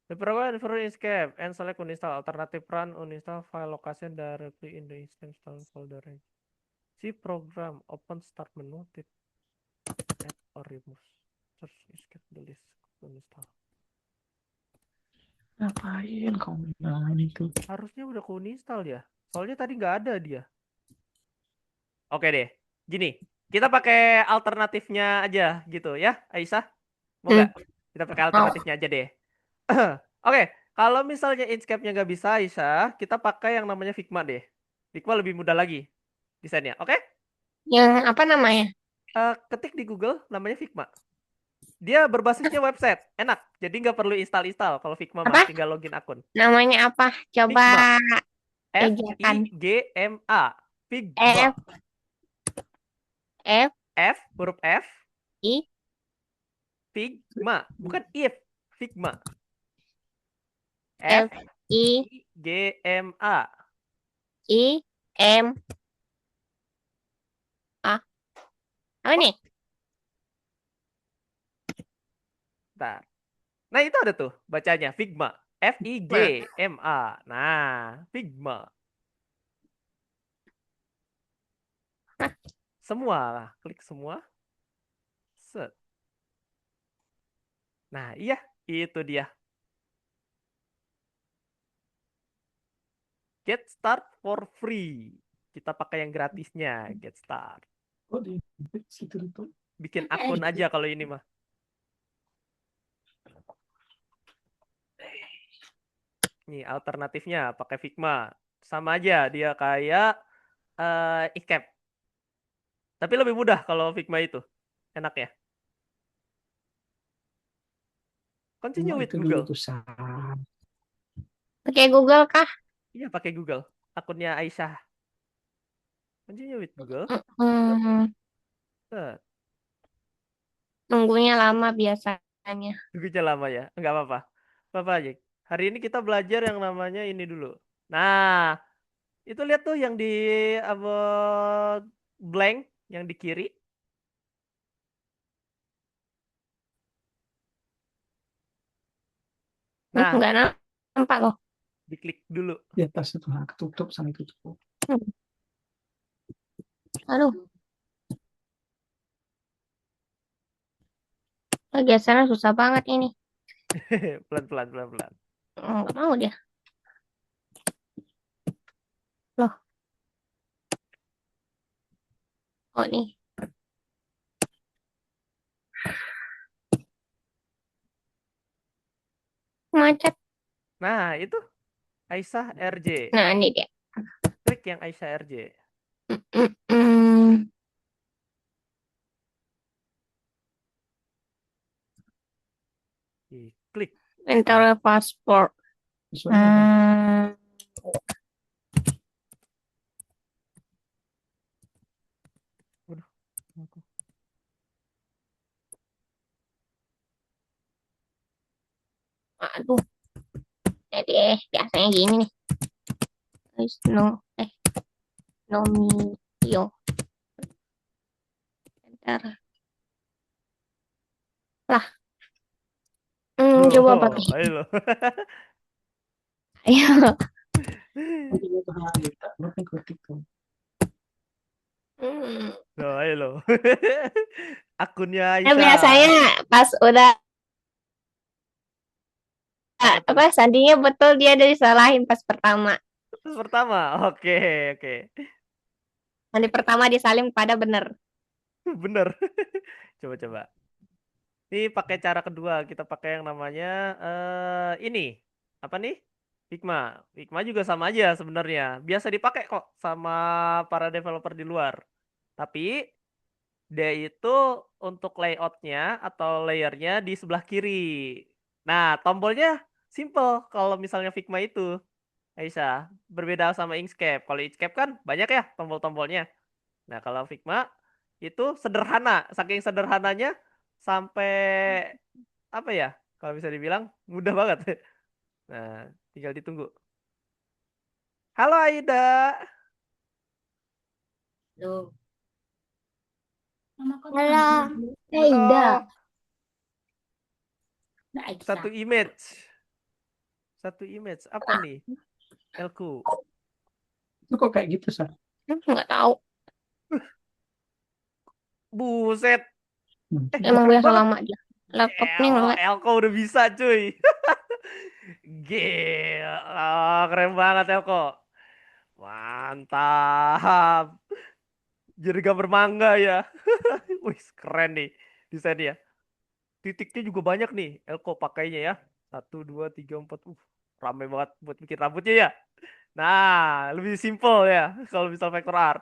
The program for escape and select uninstall. Alternative run uninstall file location directly in the install folder. See program open start menu tip add or remove. Search escape the list uninstall. Ngapain kau bilang itu? Harusnya udah ku uninstall ya. Soalnya tadi nggak ada dia. Oke deh. Gini, kita pakai alternatifnya aja gitu ya, Aisyah. Mau nggak? Kita pakai alternatifnya aja deh. Oke, kalau misalnya Inkscape-nya nggak bisa, Aisyah, kita pakai yang namanya Figma deh. Figma lebih mudah lagi desainnya. Oke? Yang apa namanya? Ketik di Google namanya Figma. Dia berbasisnya website, enak. Jadi nggak perlu install-install kalau Figma mah, Apa? tinggal login akun. Namanya apa? Coba Figma. ejakan. Figma. Figma. F Huruf F. I Figma, bukan if. Figma. F I Figma. I M A. Apa nih? Bentar. Nah, itu ada tuh bacanya Figma. Figma. Nah, Figma. Semua, klik semua. Set. Nah, iya, itu dia. Get start for free. Kita pakai yang gratisnya, get start. Kok di situ itu? Bikin akun aja kalau ini mah. Nih, alternatifnya pakai Figma. Sama aja, dia kayak Inkscape. Tapi lebih mudah kalau Figma itu. Enak ya. Continue with Itu dulu Google. tuh sah. Pakai Google kah? Iya, pakai Google. Akunnya Aisyah. Continue with Google. Set. Nunggunya lama biasanya. Tunggunya lama ya. Enggak apa-apa. Apa aja. Hari ini kita belajar yang namanya ini dulu. Nah, itu lihat tuh yang di about blank yang di kiri. Nah, Nggak nampak loh. diklik dulu. Di atas itu nah, ketutup sama tutup. Aduh. Gesernya susah banget ini. Pelan-pelan. Nggak mau dia. Loh. Oh nih. Macet. Nah, itu Aisyah RJ. Nah ini dia. Klik yang Aisyah RJ. Mm-mm. Klik. Enter passport. Aduh. Jadi biasanya gini nih. Nomio. Enter. Lah. Coba pakai. Ayo lo. Ayo. Loh, ayo lo. Akunnya Ya, Aisyah. biasanya pas udah apa sandinya betul dia dari salahin pas pertama. Terus pertama. Oke. Sandi pertama disalin pada bener. Bener. Coba. Ini pakai cara kedua. Kita pakai yang namanya ini. Apa nih? Figma juga sama aja sebenarnya. Biasa dipakai kok sama para developer di luar. Tapi dia itu untuk layoutnya atau layernya di sebelah kiri. Nah, tombolnya simple kalau misalnya Figma itu. Aisyah, berbeda sama Inkscape. Kalau Inkscape kan banyak ya tombol-tombolnya. Nah, kalau Figma itu sederhana. Saking sederhananya sampai apa ya? Kalau bisa dibilang mudah banget. Nah, tinggal ditunggu. Halo Aida. Tuh. Halo. Aida. Halo. Nah, Aisyah. Satu image. Satu image. Apa nih? Elku. Itu kok kayak gitu, Sa? Nggak tahu. Buset. Emang Keren biasa banget. lama dia. Laptopnya nggak. Elko udah bisa cuy. Gila. Keren banget Elko. Mantap. Jadi gambar manga ya. Wih, keren nih desainnya. Titiknya juga banyak nih. Elko pakainya ya. 1, 2, 3, 4. Rame banget buat bikin rambutnya ya. Nah, lebih simple ya kalau misal vector art.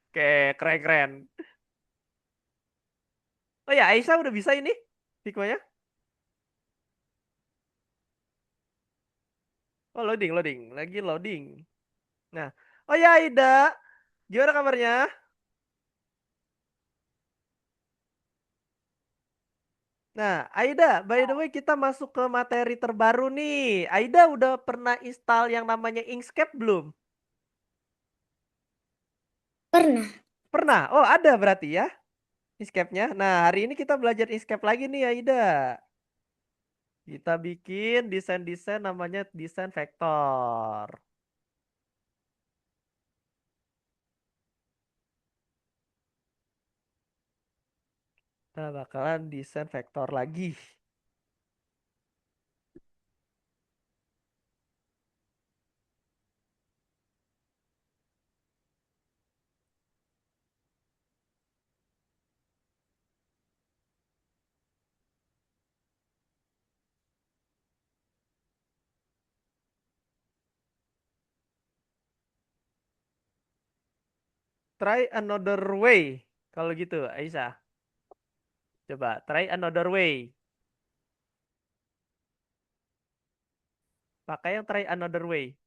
Oke, keren-keren. Oh ya, Aisyah udah bisa ini Figma-nya? Oh, loading. Lagi loading. Nah, oh ya Aida, gimana kabarnya? Nah, Aida, by the way kita masuk ke materi terbaru nih. Aida udah pernah install yang namanya Inkscape belum? Pernah. Pernah? Oh, ada berarti ya Inkscape-nya. Nah, hari ini kita belajar Inkscape lagi nih Aida. Kita bikin desain-desain namanya desain vektor. Kita bakalan desain vektor lagi. Try another way. Kalau gitu, Aisyah. Coba try another way. Pakai yang try another way.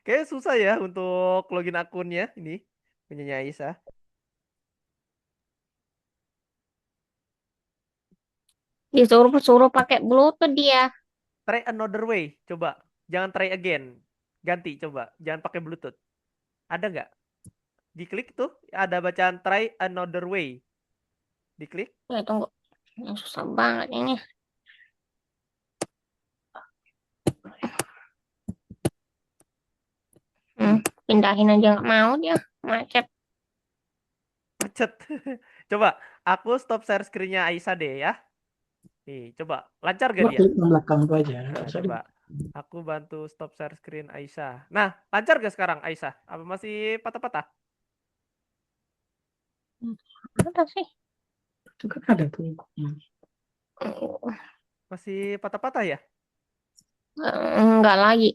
Kayaknya susah ya untuk login akunnya ini punyanya Aisyah. Disuruh pakai Bluetooth dia. Try another way. Coba. Jangan try again. Ganti coba. Jangan pakai Bluetooth. Ada nggak? Diklik tuh. Ada bacaan try another way. Diklik. Ya tunggu. Yang susah banget ini. Pindahin aja nggak mau dia. Macet. Macet. Coba. Aku stop share screen-nya Aisyah deh ya. Nih, coba. Lancar gak Coba dia? klik yang belakang itu aja. Nah, Sorry. coba. Aku bantu stop share screen Aisyah. Nah, lancar gak sekarang Aisyah? Apa masih patah-patah? Ada sih. Itu kan ada tuh. Masih patah-patah ya? Enggak lagi.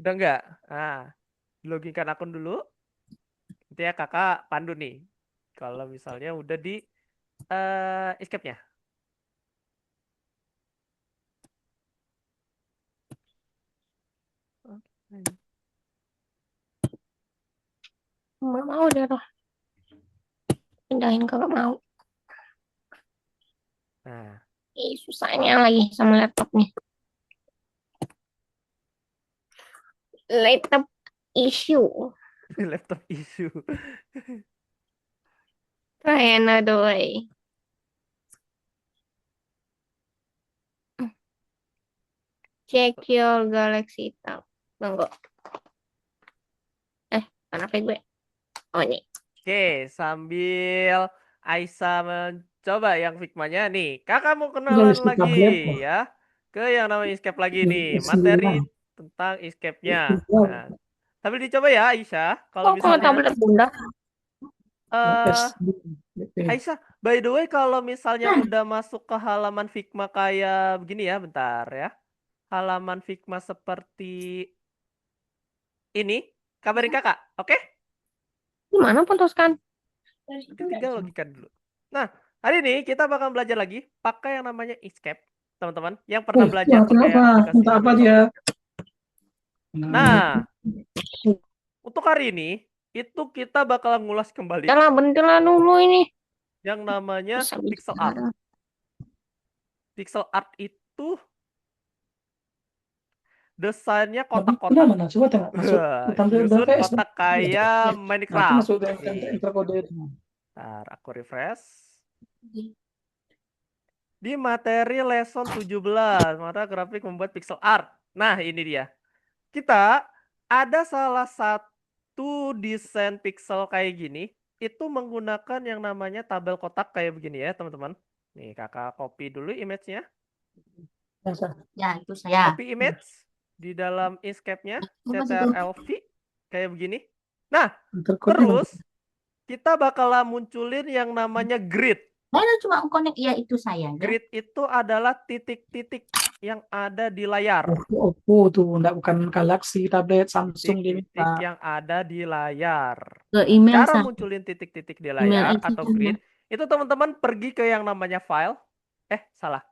Udah enggak? Nah, loginkan akun dulu. Nanti ya kakak pandu nih. Kalau misalnya udah di escape-nya. Nggak mau dia tuh. Pindahin kagak mau. Nah, Susahnya lagi sama laptopnya. Laptop issue. laptop issue. Try another way. Check your Galaxy Tab. Tunggu. Kan HP gue. Oh ini. Oke, sambil Aisyah mencoba yang Figma-nya nih. Kakak mau Jangan kenalan skip lagi tablet loh. ya. Ke yang namanya escape lagi nih. Sembilan. Materi tentang escape-nya. Nah, tapi dicoba ya Aisyah. Kalau Oh, kalau misalnya tablet bunda. eh S. Aisyah, by the way kalau misalnya udah masuk ke halaman Figma kayak begini ya, bentar ya. halaman Figma seperti ini, kabarin kakak, oke? Gimana putuskan? Nanti tinggal logika dulu. Nah, hari ini kita bakal belajar lagi pakai yang namanya Inkscape, teman-teman. Yang pernah belajar Wah, pakai kenapa? aplikasi Minta apa Illustrator. dia? Nah, untuk hari ini itu kita bakal ngulas kembali Jalan bentilah dulu ini. yang namanya Bisa pixel art. bicara. Pixel art itu desainnya Udah kotak-kotak. mana? Coba tengok. Masuk tampil Nyusun BPS. kotak kayak Nanti Minecraft. masuk ke Nih, enter kode. ntar aku refresh. Di materi lesson 17, mata grafik membuat pixel art. Nah, ini dia. Kita ada salah satu desain pixel kayak gini, itu menggunakan yang namanya tabel kotak kayak begini ya, teman-teman. Nih, kakak copy dulu image-nya. Ya, itu saya. Copy image di dalam Inkscape-nya, Apa itu? Ctrl+V kayak begini. Nah, Enter kode. terus kita bakalan munculin yang namanya grid. Saya cuma connect, ya itu saya. Ya. Grid itu adalah titik-titik yang ada di layar. Oppo tuh, enggak bukan Galaxy, tablet, Samsung dia Titik-titik minta. yang ada di layar. Ke Nah, email cara saya. munculin titik-titik di Email layar aja atau kan, grid, itu teman-teman pergi ke yang namanya file. Salah.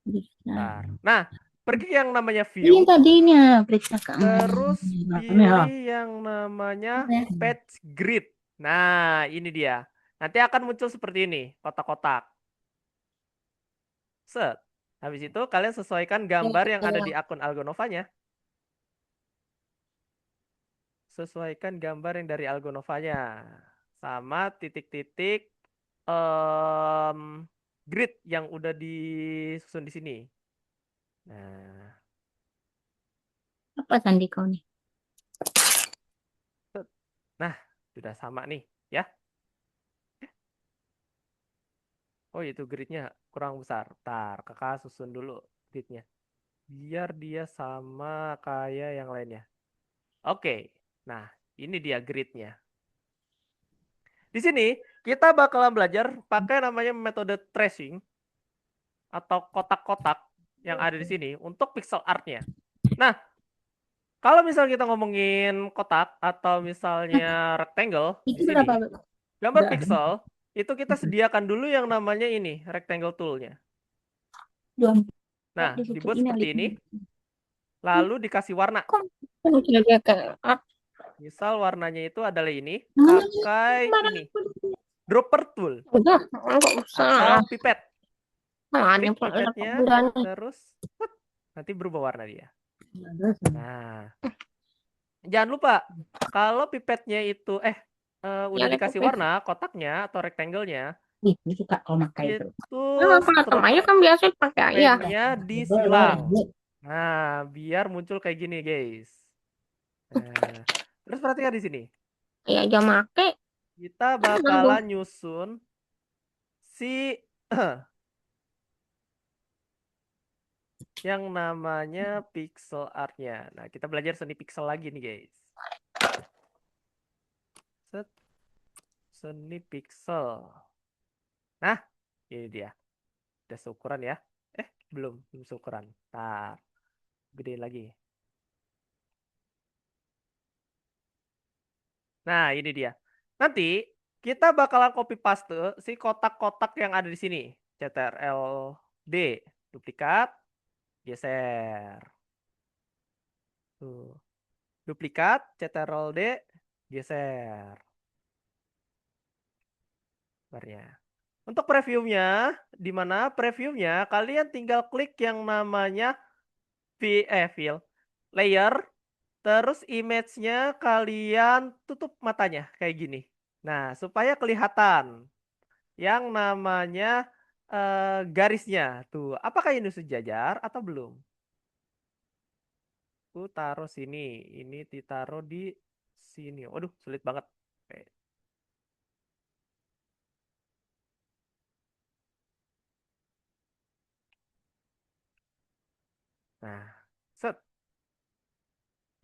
Bentar. Nah, pergi ke yang namanya Ini view. tadinya periksa Terus Nah, ini pilih yang namanya Ya. page grid. Nah, ini dia. Nanti akan muncul seperti ini, kotak-kotak. Set. Habis itu kalian sesuaikan gambar yang ada di akun Algonovanya. Sesuaikan gambar yang dari Algonovanya. Sama titik-titik grid yang udah disusun di sini. Nah, Apa Sandi kau nih? nah, sudah sama nih, ya. Oh, itu gridnya kurang besar. Ntar, kakak susun dulu gridnya. Biar dia sama kayak yang lainnya. Oke, nah ini dia gridnya. Di sini kita bakalan belajar pakai namanya metode tracing atau kotak-kotak yang ada di sini untuk pixel artnya. Nah, kalau misalnya kita ngomongin kotak atau misalnya rectangle di Itu sini, berapa? gambar Udah. pixel itu kita sediakan dulu yang namanya ini rectangle toolnya. Belum. Nah, Di situ. dibuat Ini seperti ada. ini, lalu dikasih warna. Kok sudah dia ke Misal warnanya itu adalah ini, Mana? pakai ini, dropper tool udah nggak usah. atau pipet. Nah, Klik ada pipetnya, udah nih. terus nanti berubah warna dia. Ada. Nah, jangan lupa kalau pipetnya itu udah Ya, dikasih itu. warna kotaknya atau rectangle-nya, Ih, ini suka kau makai itu. itu Nah, kalau temannya kan biasa pakai ya. frame-nya disilang. Nah, biar muncul kayak gini, guys. Nah, terus perhatikan di sini. Ya aja make. Kita bakalan nyusun si yang namanya pixel art-nya. Nah, kita belajar seni pixel lagi nih, guys. Set. Seni pixel. Nah, ini dia. Udah seukuran ya. Belum seukuran. Ntar, gedein lagi. Nah, ini dia. Nanti kita bakalan copy paste si kotak-kotak yang ada di sini. Ctrl D, duplikat, geser. Tuh. Duplikat, Ctrl D, geser. Barnya. Untuk previewnya, di mana previewnya kalian tinggal klik yang namanya file, layer, terus image-nya kalian tutup matanya kayak gini. Nah, supaya kelihatan yang namanya garisnya. Tuh, apakah ini sejajar atau belum? Aku taruh sini, ini ditaruh di sini. Waduh, sulit banget. Oke. Nah, set.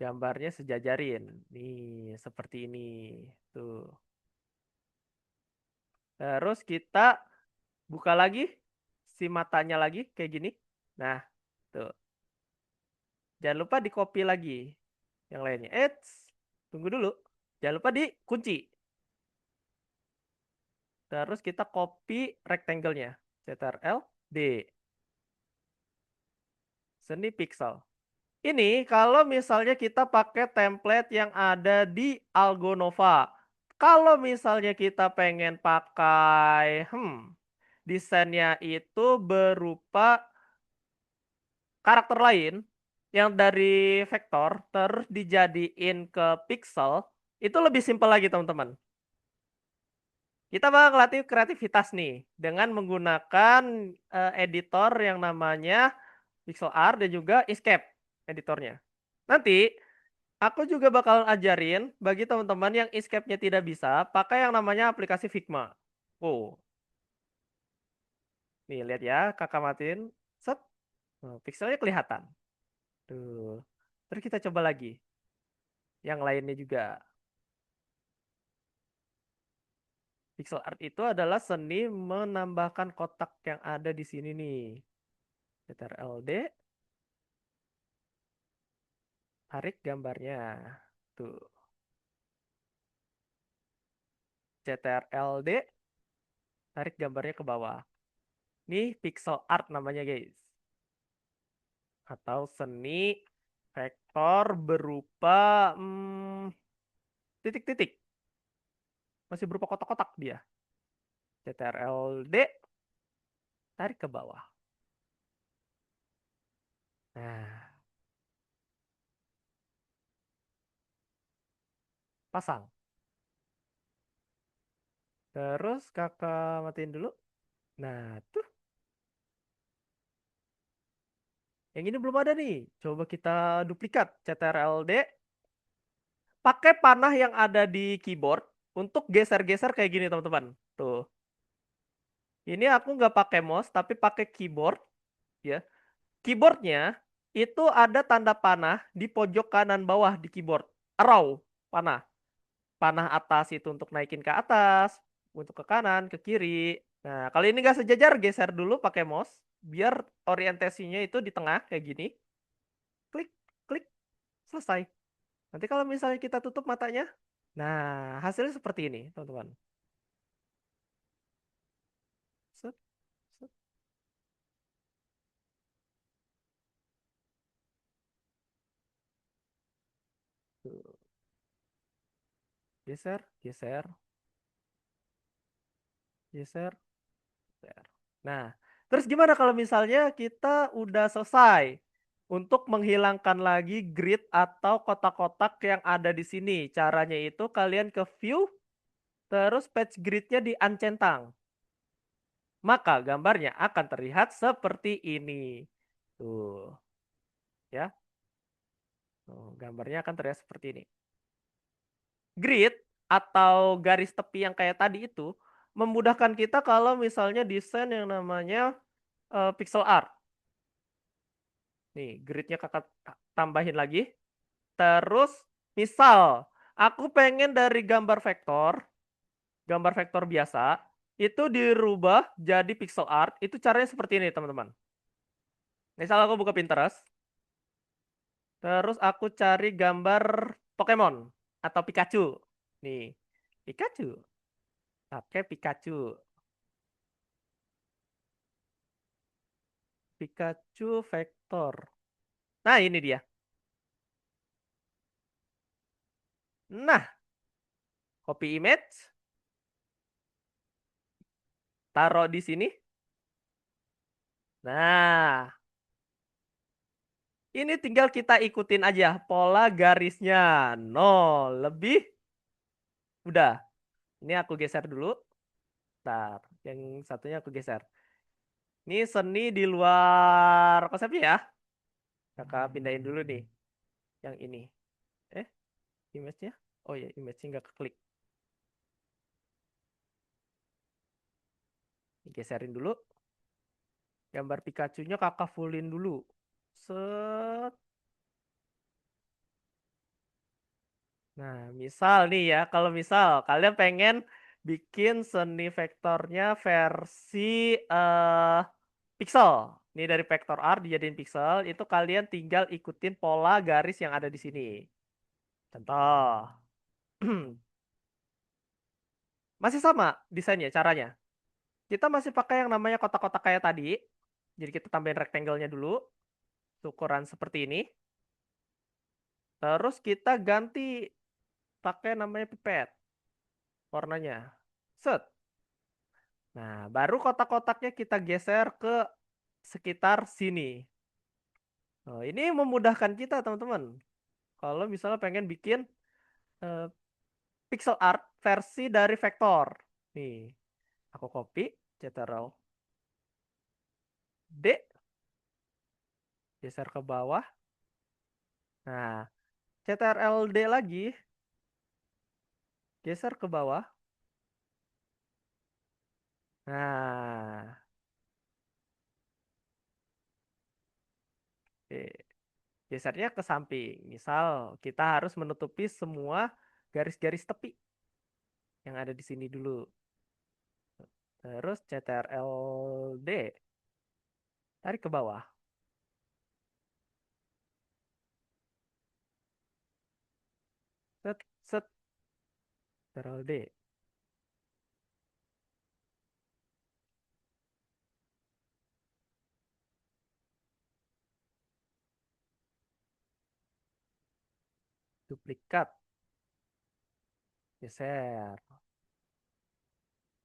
Gambarnya sejajarin. Nih, seperti ini. Tuh. Terus kita buka lagi si matanya lagi kayak gini. Nah, Tuh. Jangan lupa di copy lagi yang lainnya. Tunggu dulu. Jangan lupa dikunci. Terus kita copy rectangle-nya. Ctrl D. Seni pixel. Ini kalau misalnya kita pakai template yang ada di AlgoNova. Kalau misalnya kita pengen pakai desainnya itu berupa karakter lain yang dari vektor terus dijadiin ke pixel, itu lebih simpel lagi teman-teman. Kita bakal ngelatih kreativitas nih dengan menggunakan editor yang namanya pixel art dan juga Inkscape editornya. Nanti aku juga bakal ajarin bagi teman-teman yang Inkscape-nya tidak bisa pakai yang namanya aplikasi Figma. Oh, nih lihat ya, kakak matiin, set, pixelnya kelihatan. Tuh, terus kita coba lagi, yang lainnya juga. Pixel art itu adalah seni menambahkan kotak yang ada di sini nih. Ctrl D, tarik gambarnya. Tuh. Ctrl D, tarik gambarnya ke bawah. Nih pixel art namanya guys. Atau seni vektor berupa titik-titik. Masih berupa kotak-kotak dia. Ctrl D, tarik ke bawah. Nah, pasang. Terus kakak matiin dulu. Nah, tuh. Yang ini belum ada nih. Coba kita duplikat. Ctrl D. Pakai panah yang ada di keyboard untuk geser-geser kayak gini teman-teman. Tuh. Ini aku nggak pakai mouse tapi pakai keyboard. Ya. Keyboardnya itu ada tanda panah di pojok kanan bawah di keyboard. Arrow, panah. Panah atas itu untuk naikin ke atas, untuk ke kanan, ke kiri. Nah, kalau ini nggak sejajar, geser dulu pakai mouse. Biar orientasinya itu di tengah kayak gini. Klik, klik, selesai. Nanti kalau misalnya kita tutup matanya, nah hasilnya seperti ini, teman-teman. Set, set. Tuh. Geser, geser, geser, geser. Nah, terus gimana kalau misalnya kita udah selesai untuk menghilangkan lagi grid atau kotak-kotak yang ada di sini? Caranya itu kalian ke view, terus patch gridnya diancentang. Maka gambarnya akan terlihat seperti ini. Tuh. Ya. Tuh, gambarnya akan terlihat seperti ini. Grid atau garis tepi yang kayak tadi itu memudahkan kita kalau misalnya desain yang namanya pixel art. Nih, gridnya kakak tambahin lagi. Terus, misal aku pengen dari gambar vektor biasa, itu dirubah jadi pixel art. Itu caranya seperti ini, teman-teman. Misal aku buka Pinterest, terus aku cari gambar Pokemon atau Pikachu. Nih, Pikachu. Pakai Pikachu. Pikachu vektor. Nah, ini dia. Nah, copy image. Taruh di sini. Nah, ini tinggal kita ikutin aja pola garisnya. 0 lebih. Udah. Ini aku geser dulu. Bentar, yang satunya aku geser. Ini seni di luar konsepnya ya. Kakak pindahin dulu nih. Yang ini. Image-nya? Oh ya, image-nya nggak keklik. Geserin dulu. Gambar Pikachu-nya kakak fullin dulu. Set. Nah, misal nih ya, kalau misal kalian pengen bikin seni vektornya versi pixel. Ini dari vektor R dijadiin pixel, itu kalian tinggal ikutin pola garis yang ada di sini. Contoh. Masih sama desainnya, caranya. Kita masih pakai yang namanya kotak-kotak kayak tadi. Jadi kita tambahin rectangle-nya dulu. Ukuran seperti ini. Terus kita ganti pakai namanya pipet. Warnanya. Set. Nah, baru kotak-kotaknya kita geser ke sekitar sini. Oh, ini memudahkan kita, teman-teman. Kalau misalnya pengen bikin pixel art versi dari vektor. Nih, aku copy, Ctrl D, geser ke bawah. Nah, Ctrl D lagi, geser ke bawah. Nah, oke. Gesernya ke samping. Misal kita harus menutupi semua garis-garis tepi yang ada di sini dulu. Terus Ctrl D, tarik ke bawah. Set, set, Ctrl D. Duplikat. Geser.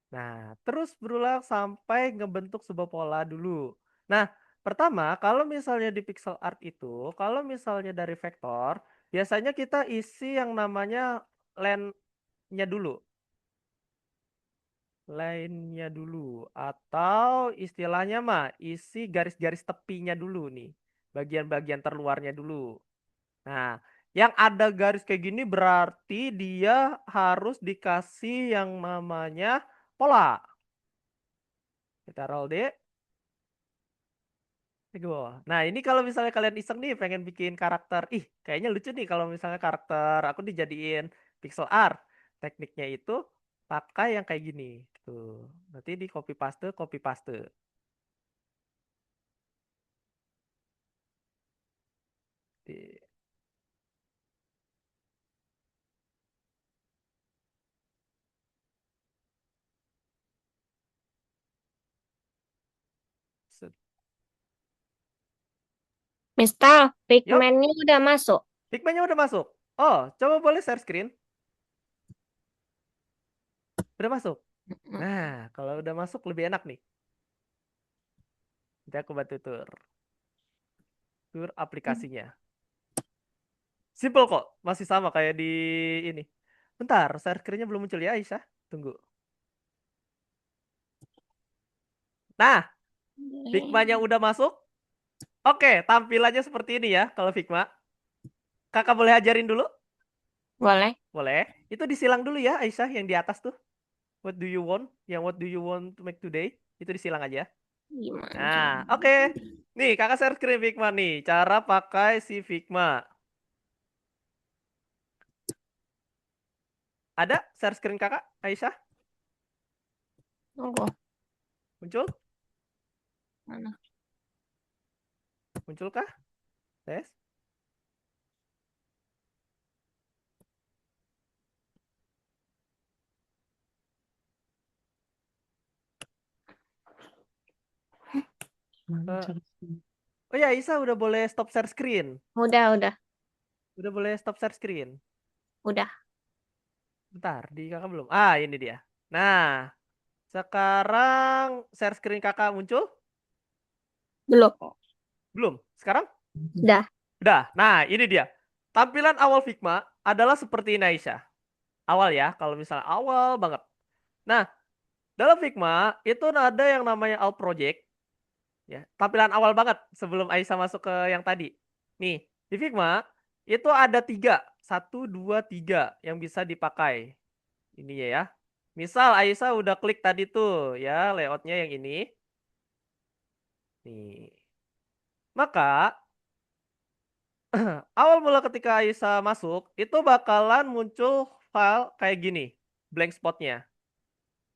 Nah, terus berulang sampai ngebentuk sebuah pola dulu. Nah, pertama, kalau misalnya di pixel art itu, kalau misalnya dari vektor, biasanya kita isi yang namanya line-nya dulu. Line-nya dulu. Atau istilahnya mah, isi garis-garis tepinya dulu nih. Bagian-bagian terluarnya dulu. Nah, yang ada garis kayak gini berarti dia harus dikasih yang namanya pola. Kita roll D. Ke bawah. Nah, ini kalau misalnya kalian iseng nih pengen bikin karakter. Ih, kayaknya lucu nih kalau misalnya karakter aku dijadiin pixel art. Tekniknya itu pakai yang kayak gini. Tuh. Nanti di copy paste, copy paste. Di- set. Mister, Yup, pigmentnya udah masuk. Figma-nya udah masuk. Oh, coba boleh share screen. Udah masuk. Nah, kalau udah masuk lebih enak nih. Nanti aku bantu tur. Tur aplikasinya. Simple kok. Masih sama kayak di ini. Bentar, share screen-nya belum muncul ya, Aisyah. Tunggu. Nah, Figma-nya udah masuk. Oke, tampilannya seperti ini ya kalau Figma. Kakak boleh ajarin dulu? Boleh. Boleh. Itu disilang dulu ya, Aisyah, yang di atas tuh. What do you want? Yang what do you want to make today? Itu disilang aja. Gimana? Nah, oke. Nih, kakak share screen Figma nih. Cara pakai si Figma. Ada share screen kakak, Aisyah? Tunggu. Muncul? Mana? Munculkah? Tes. Oh ya, Aisyah udah boleh stop share screen. Udah. Udah boleh stop share screen. Udah. Bentar, di kakak belum. Ah, ini dia. Nah, sekarang share screen kakak muncul? Belum. Belum. Sekarang? Udah. Udah. Nah, ini dia. Tampilan awal Figma adalah seperti ini, Aisyah. Awal ya, kalau misalnya awal banget. Nah, dalam Figma itu ada yang namanya alt project. Ya, tampilan awal banget sebelum Aisyah masuk ke yang tadi. Nih, di Figma itu ada 3. 1, 2, 3 yang bisa dipakai. Ini ya. Misal Aisyah udah klik tadi tuh ya, layoutnya yang ini. Nih. Maka awal mula ketika Aisyah masuk, itu bakalan muncul file kayak gini, blank spotnya.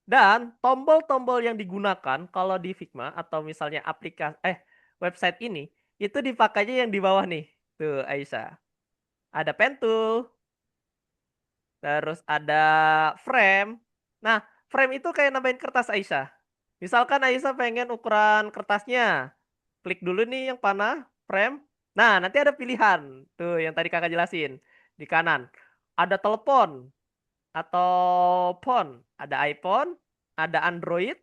Dan tombol-tombol yang digunakan kalau di Figma atau misalnya aplikasi website ini, itu dipakainya yang di bawah nih. Tuh, Aisyah. Ada pen tool, terus ada frame. Nah, frame itu kayak nambahin kertas Aisyah. Misalkan Aisyah pengen ukuran kertasnya. Klik dulu nih yang panah, frame. Nah, nanti ada pilihan. Tuh, yang tadi kakak jelasin. Di kanan. Ada telepon atau phone. Ada iPhone, ada Android,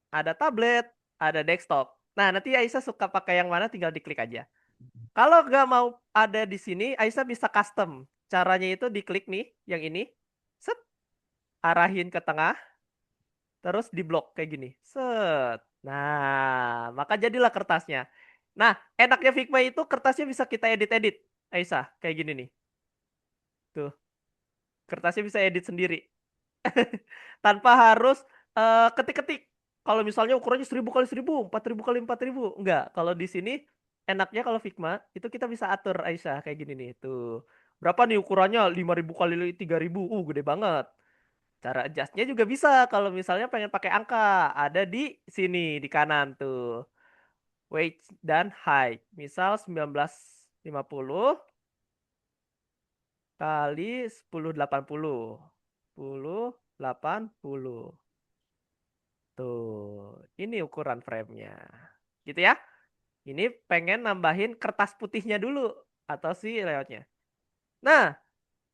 ada tablet, ada desktop. Nah, nanti Aisyah suka pakai yang mana tinggal diklik aja. Kalau nggak mau ada di sini, Aisyah bisa custom. Caranya itu diklik nih, yang ini. Set, arahin ke tengah, terus diblok kayak gini. Set. Nah, maka jadilah kertasnya. Nah, enaknya Figma itu kertasnya bisa kita edit-edit. Aisyah, kayak gini nih. Tuh, kertasnya bisa edit sendiri. Tanpa harus ketik-ketik. Kalau misalnya ukurannya 1000 kali 1000, 4000 kali 4000, enggak. Kalau di sini enaknya kalau Figma itu kita bisa atur Aisyah kayak gini nih. Tuh. Berapa nih ukurannya? 5000 kali 3000. Gede banget. Cara adjustnya juga bisa kalau misalnya pengen pakai angka. Ada di sini di kanan tuh. Weight dan height. Misal 1950 kali 1080. 1080. Tuh, ini ukuran framenya. Gitu ya. Ini pengen nambahin kertas putihnya dulu. Atau sih layoutnya. Nah,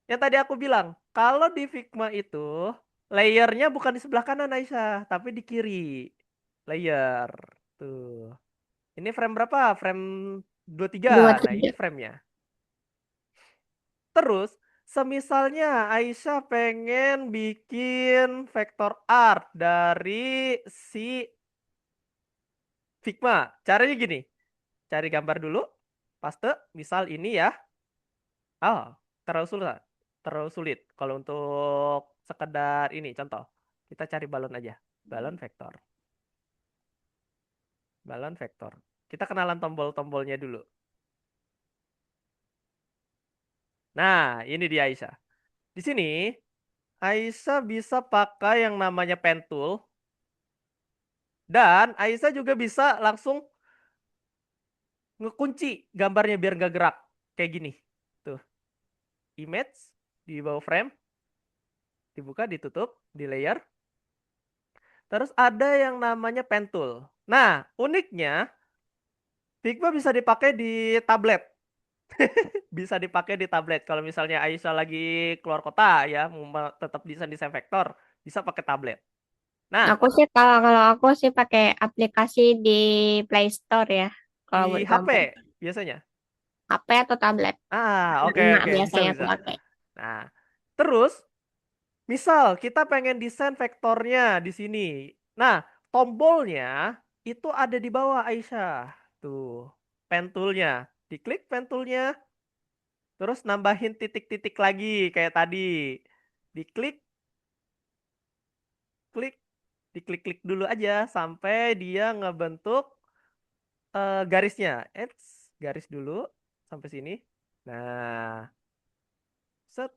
yang tadi aku bilang. Kalau di Figma itu, layernya bukan di sebelah kanan Aisyah. Tapi di kiri. Layer. Tuh. Ini frame berapa? Frame 23. Nah, ini 23. framenya. Terus, semisalnya Aisyah pengen bikin vektor art dari si Figma. Caranya gini. Cari gambar dulu. Paste. Misal ini ya. Oh, terlalu sulit. Terlalu sulit. Kalau untuk sekedar ini contoh. Kita cari balon aja. Balon vektor. Balon vektor. Kita kenalan tombol-tombolnya dulu. Nah, ini dia Aisyah. Di sini Aisyah bisa pakai yang namanya pen tool. Dan Aisyah juga bisa langsung ngekunci gambarnya biar nggak gerak. Kayak gini. Tuh. Image di bawah frame. Dibuka, ditutup, di layer. Terus ada yang namanya pen tool. Nah, uniknya Figma bisa dipakai di tablet. Bisa dipakai di tablet. Kalau misalnya Aisyah lagi keluar kota ya, mau tetap desain-desain vektor, bisa pakai tablet. Nah, Aku sih kalau aku sih pakai aplikasi di Play Store ya. Kalau di buat HP gambar. biasanya. HP atau tablet. Oke Enak oke, bisa biasanya aku bisa. pakai. Nah, terus misal kita pengen desain vektornya di sini. Nah, tombolnya itu ada di bawah Aisyah. Tuh, pen tool-nya. Diklik pen tool-nya, terus nambahin titik-titik lagi kayak tadi. Diklik, klik, diklik-klik dulu aja sampai dia ngebentuk garisnya. Garis dulu sampai sini. Nah, set,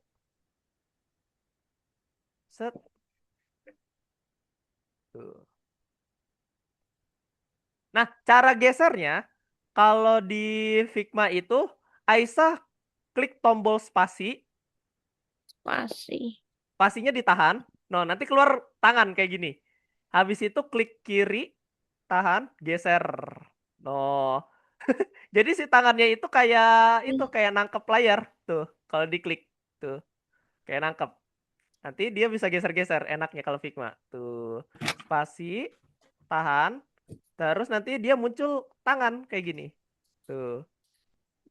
set, tuh. Nah, cara gesernya kalau di Figma itu Aisyah klik tombol spasi, Masih. spasinya ditahan. No, nanti keluar tangan kayak gini. Habis itu klik kiri, tahan, geser. No. Jadi si tangannya itu kayak nangkep layar tuh. Kalau diklik tuh, kayak nangkep. Nanti dia bisa geser-geser enaknya kalau Figma. Tuh. Spasi, tahan, terus nanti dia muncul tangan kayak gini. Tuh.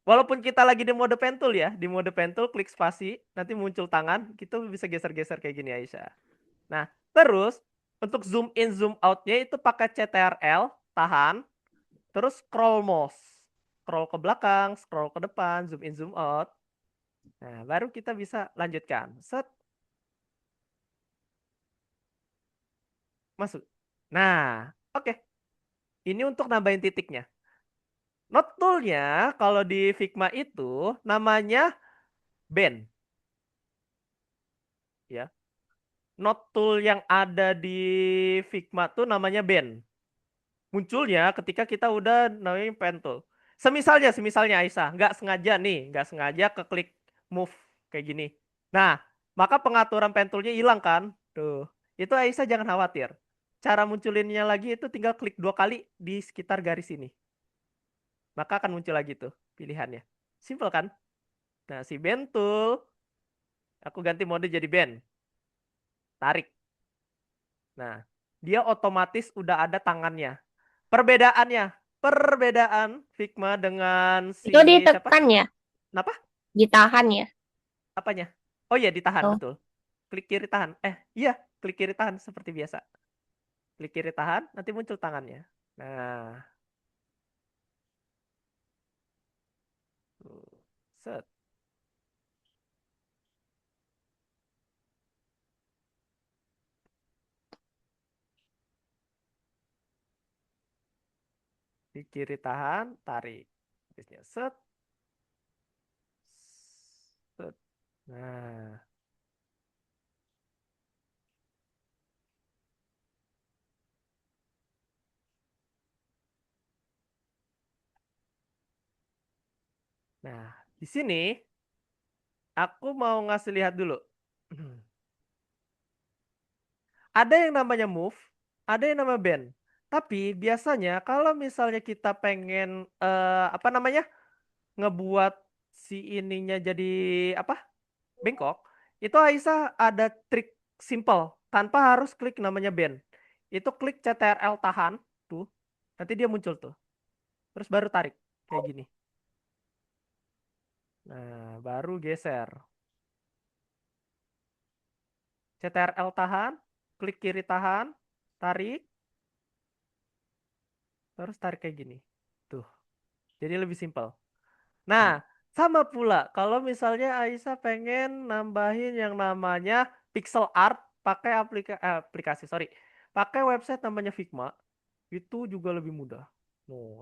Walaupun kita lagi di mode pen tool ya, di mode pen tool klik spasi, nanti muncul tangan, kita bisa geser-geser kayak gini Aisyah. Nah, terus untuk zoom in zoom outnya itu pakai CTRL, tahan, terus scroll mouse. Scroll ke belakang, scroll ke depan, zoom in zoom out. Nah, baru kita bisa lanjutkan. Set, masuk. Nah, oke. Ini untuk nambahin titiknya. Not tool-nya kalau di Figma itu namanya bend. Ya. Not tool yang ada di Figma tuh namanya bend. munculnya ketika kita udah namanya pen tool. Semisalnya Aisyah nggak sengaja keklik move kayak gini. Nah, maka pengaturan pen toolnya hilang kan? Tuh, itu Aisyah jangan khawatir. Cara munculinnya lagi itu tinggal klik 2 kali di sekitar garis ini. Maka akan muncul lagi tuh pilihannya. Simple kan? Nah, si bend tool, aku ganti mode jadi bend. Tarik. Nah, dia otomatis udah ada tangannya. Perbedaan Figma dengan si Itu siapa? ditekan ya, Kenapa? ditahan ya. Apanya? Oh iya, ditahan, Oh. betul. Klik kiri tahan. Iya, klik kiri tahan seperti biasa. Klik kiri tahan, nanti muncul tangannya. Nah, tuh. Set. Klik kiri tahan, tarik. Terusnya set. Set. Nah, nah, di sini aku mau ngasih lihat dulu. Ada yang namanya move, ada yang namanya bend. Tapi biasanya kalau misalnya kita pengen apa namanya? Ngebuat si ininya jadi apa? Bengkok, itu Aisyah ada trik simple tanpa harus klik namanya bend. Itu klik CTRL tahan tuh. Nanti dia muncul tuh. Terus baru tarik kayak gini. Nah, baru geser. CTRL tahan, klik kiri tahan, tarik, terus tarik kayak gini. Tuh. Jadi lebih simpel. Nah, sama pula kalau misalnya Aisyah pengen nambahin yang namanya pixel art pakai aplikasi, sorry, pakai website namanya Figma, itu juga lebih mudah.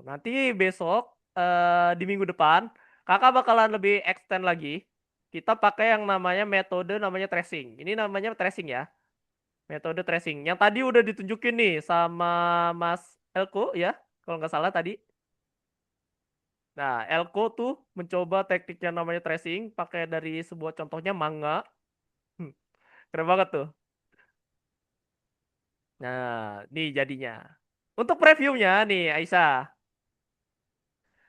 Nanti besok di minggu depan kakak bakalan lebih extend lagi. Kita pakai yang namanya metode namanya tracing. Ini namanya tracing ya, metode tracing. Yang tadi udah ditunjukin nih sama Mas Elko ya, kalau nggak salah tadi. Nah, Elko tuh mencoba teknik yang namanya tracing pakai dari sebuah contohnya manga. Hmm, Keren banget tuh. Nah, nih jadinya. Untuk previewnya nih Aisyah.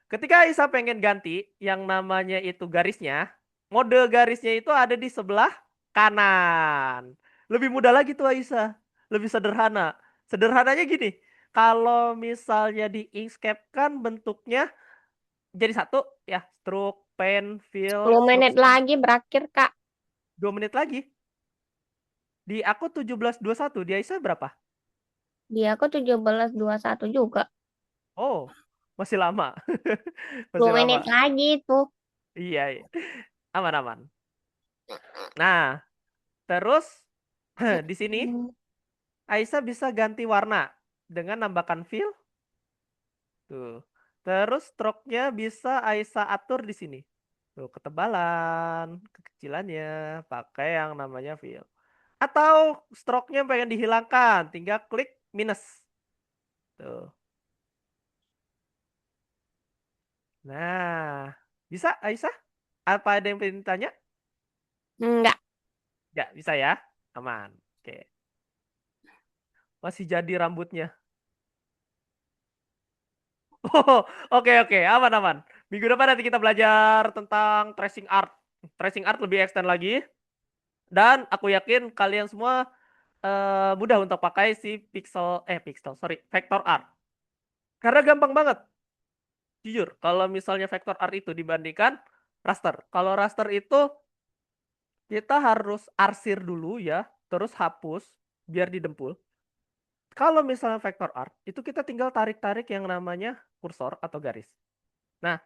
Ketika Aisyah pengen ganti yang namanya itu garisnya, mode garisnya itu ada di sebelah kanan. Lebih mudah lagi tuh Aisyah. Lebih sederhana. Sederhananya gini. Kalau misalnya di Inkscape kan bentuknya jadi satu ya, stroke, pen, fill, 10 stroke, menit lagi berakhir, Kak. 2 menit lagi. Di aku 17.21, di Aisyah berapa? Dia aku 17.21 juga. Oh, masih lama. 10 Masih lama. menit lagi tuh. Iya, iya. Aman-aman. Nah, terus di sini Aisyah bisa ganti warna dengan nambahkan fill. Tuh. Terus stroke-nya bisa Aisyah atur di sini. Tuh, ketebalan, kekecilannya, pakai yang namanya fill. Atau stroke-nya pengen dihilangkan, tinggal klik minus. Tuh. Nah, bisa Aisyah? Apa ada yang pengen tanya? Enggak. Ya, bisa ya. Aman. Oke. Masih jadi rambutnya. Oh, oke oke, aman aman. Minggu depan nanti kita belajar tentang tracing art. Tracing art lebih extend lagi. Dan aku yakin kalian semua mudah untuk pakai si pixel, vector art. Karena gampang banget. Jujur, kalau misalnya vector art itu dibandingkan raster. Kalau raster itu kita harus arsir dulu ya, terus hapus biar didempul. Kalau misalnya vector art, itu kita tinggal tarik-tarik yang namanya kursor atau garis. Nah,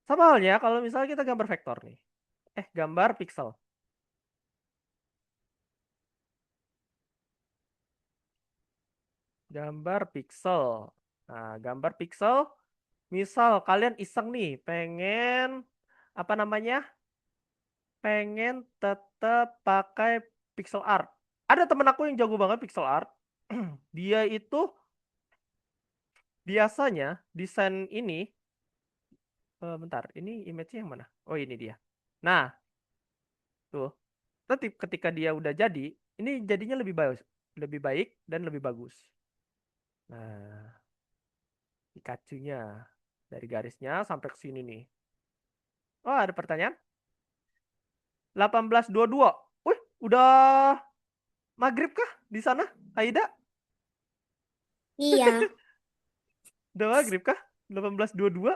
sama halnya kalau misalnya kita gambar vektor nih. Gambar pixel. Gambar pixel. Nah, gambar pixel, misal kalian iseng nih, pengen apa namanya? Pengen tetap pakai pixel art. Ada temen aku yang jago banget pixel art. Dia itu biasanya desain ini, bentar, ini image-nya yang mana? Oh, ini dia. Nah, tuh. Nanti ketika dia udah jadi, ini jadinya lebih baik dan lebih bagus. Nah, Pikachu-nya dari garisnya sampai ke sini nih. Oh, ada pertanyaan? 18.22. Wih, udah maghrib kah di sana, Aida? Iya. Udah maghrib kah? 18.22.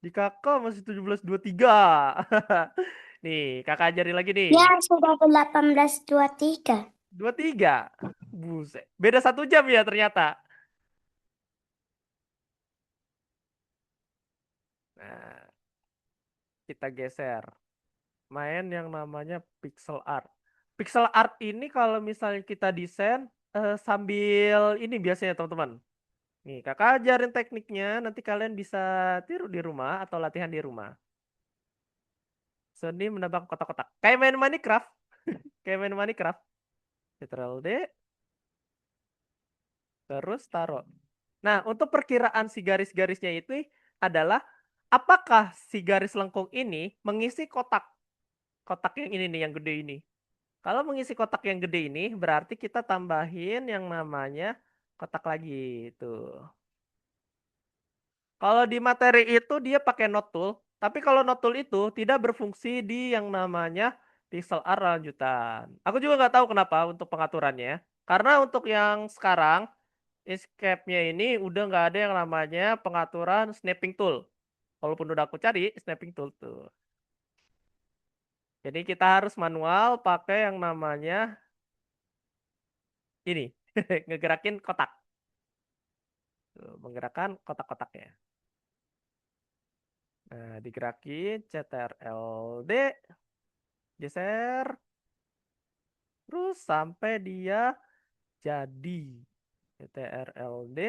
Di kakak masih 17.23. Nih, kakak ajarin lagi nih. Ya, sudah 18.23. 23. Buset. Beda 1 jam ya ternyata. Nah, kita geser. Main yang namanya pixel art. Pixel art ini kalau misalnya kita desain sambil ini biasanya teman-teman. Nih, kakak ajarin tekniknya, nanti kalian bisa tiru di rumah atau latihan di rumah. Seni menambah kotak-kotak. Kayak main Minecraft. Kayak main Minecraft. Ctrl D, terus taruh. Nah, untuk perkiraan si garis-garisnya itu adalah apakah si garis lengkung ini mengisi kotak. Kotak yang ini nih, yang gede ini. Kalau mengisi kotak yang gede ini, berarti kita tambahin yang namanya kotak lagi. Tuh. Kalau di materi itu dia pakai node tool, tapi kalau node tool itu tidak berfungsi di yang namanya pixel art lanjutan. Aku juga nggak tahu kenapa untuk pengaturannya. Karena untuk yang sekarang, Inkscape-nya ini udah nggak ada yang namanya pengaturan snapping tool. Walaupun udah aku cari snapping tool tuh. Jadi kita harus manual pakai yang namanya ini, ngegerakin kotak. Tuh, menggerakkan kotak-kotaknya. Nah, digerakin CTRL D, geser, terus sampai dia jadi. CTRL D,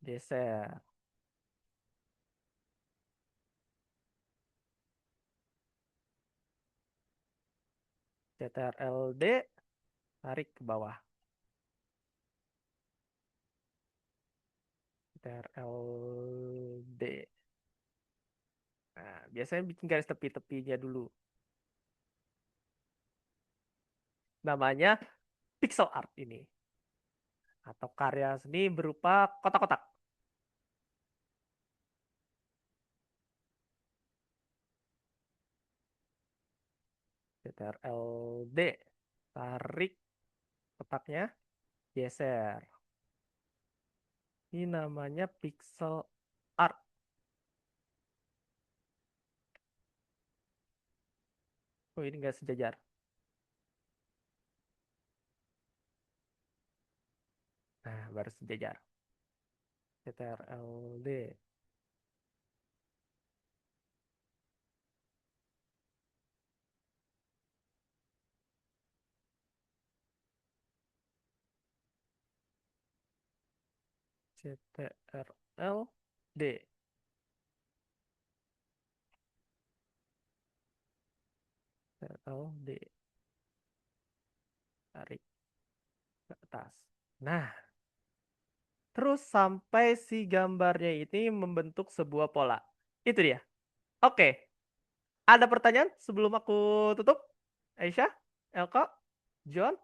geser. CTRL D, tarik ke bawah. CTRL D. Nah, biasanya bikin garis tepi-tepinya dulu. Namanya pixel art ini. Atau karya seni berupa kotak-kotak. CTRL D. Tarik kotaknya, geser. Ini namanya pixel art. Oh, ini nggak sejajar. Nah, baru sejajar. CTRL D. CTRL D. CTRL D. Tarik ke atas. Nah, terus sampai si gambarnya ini membentuk sebuah pola. Itu dia. Oke. Ada pertanyaan sebelum aku tutup? Aisyah, Elko, John,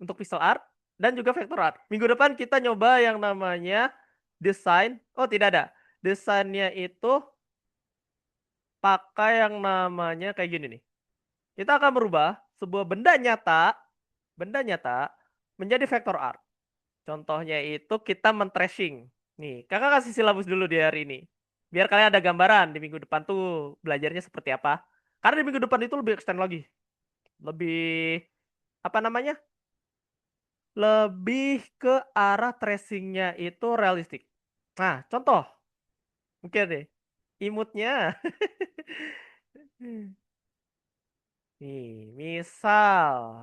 untuk pixel art dan juga vector art. Minggu depan kita nyoba yang namanya desain. Oh, tidak ada. Desainnya itu pakai yang namanya kayak gini nih. Kita akan merubah sebuah benda nyata menjadi vector art. Contohnya itu kita men-tracing. Nih, kakak kasih silabus dulu di hari ini. Biar kalian ada gambaran di minggu depan tuh belajarnya seperti apa. Karena di minggu depan itu lebih extend lagi. Lebih, apa namanya? Lebih ke arah tracingnya itu realistik. Nah, contoh. Mungkin deh. Imutnya. Nih, misal.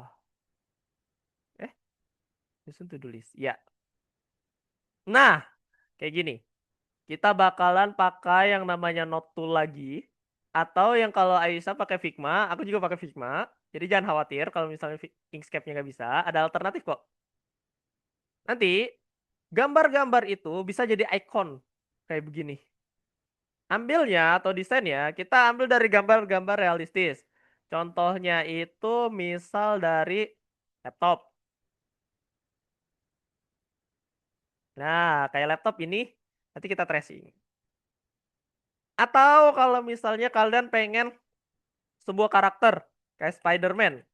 Susun to-do list. Ya. Nah, kayak gini. Kita bakalan pakai yang namanya Note Tool lagi. Atau yang kalau Aisyah pakai Figma, aku juga pakai Figma. Jadi jangan khawatir kalau misalnya Inkscape-nya nggak bisa, ada alternatif kok. Nanti gambar-gambar itu bisa jadi icon kayak begini. Ambilnya atau desainnya kita ambil dari gambar-gambar realistis. Contohnya itu misal dari laptop. Nah, kayak laptop ini nanti kita tracing. Atau kalau misalnya kalian pengen sebuah karakter kayak Spider-Man.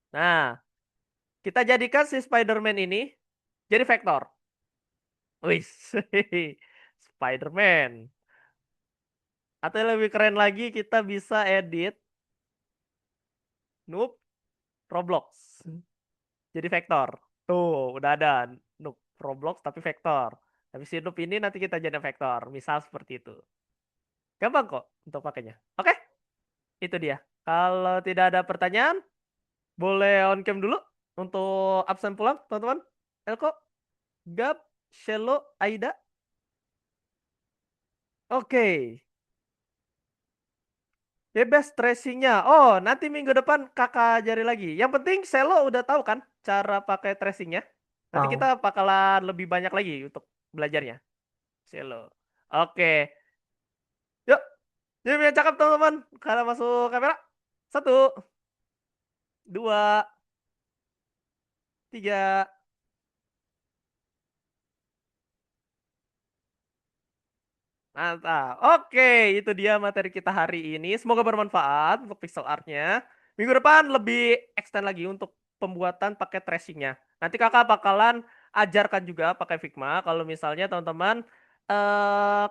Nah, kita jadikan si Spider-Man ini jadi vektor. Wih, Spider-Man. Atau yang lebih keren lagi kita bisa edit Noob Roblox. Jadi vektor. Tuh, udah ada Noob Roblox tapi vektor. Tapi si Noob ini nanti kita jadi vektor. Misal seperti itu. Gampang kok untuk pakainya. Oke, itu dia. Kalau tidak ada pertanyaan, boleh on cam dulu untuk absen pulang, teman-teman. Elko, Gab, Shelo, Aida. Oke. Bebas tracingnya. Oh, nanti minggu depan kakak ajari lagi. Yang penting Selo udah tahu kan cara pakai tracingnya. Nanti Tahu. kita bakalan lebih banyak lagi untuk belajarnya. Selo. Oke. Yuk. Yuk yang cakep teman-teman. Karena masuk kamera. 1, 2, 3. Mantap. Oke, itu dia materi kita hari ini. Semoga bermanfaat untuk pixel art-nya. Minggu depan lebih extend lagi untuk pembuatan pakai tracing-nya. Nanti kakak bakalan ajarkan juga pakai Figma. Kalau misalnya teman-teman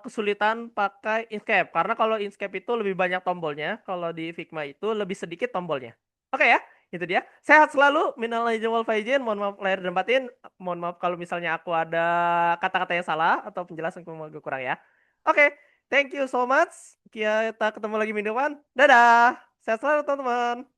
kesulitan pakai Inkscape. Karena kalau Inkscape itu lebih banyak tombolnya. Kalau di Figma itu lebih sedikit tombolnya. Oke ya, itu dia. Sehat selalu. Minal aidin wal faizin. Mohon maaf lahir dan batin. Mohon maaf kalau misalnya aku ada kata-kata yang salah atau penjelasan yang agak kurang ya. Oke, thank you so much. Kita ketemu lagi minggu depan. Dadah. Sehat selalu teman-teman.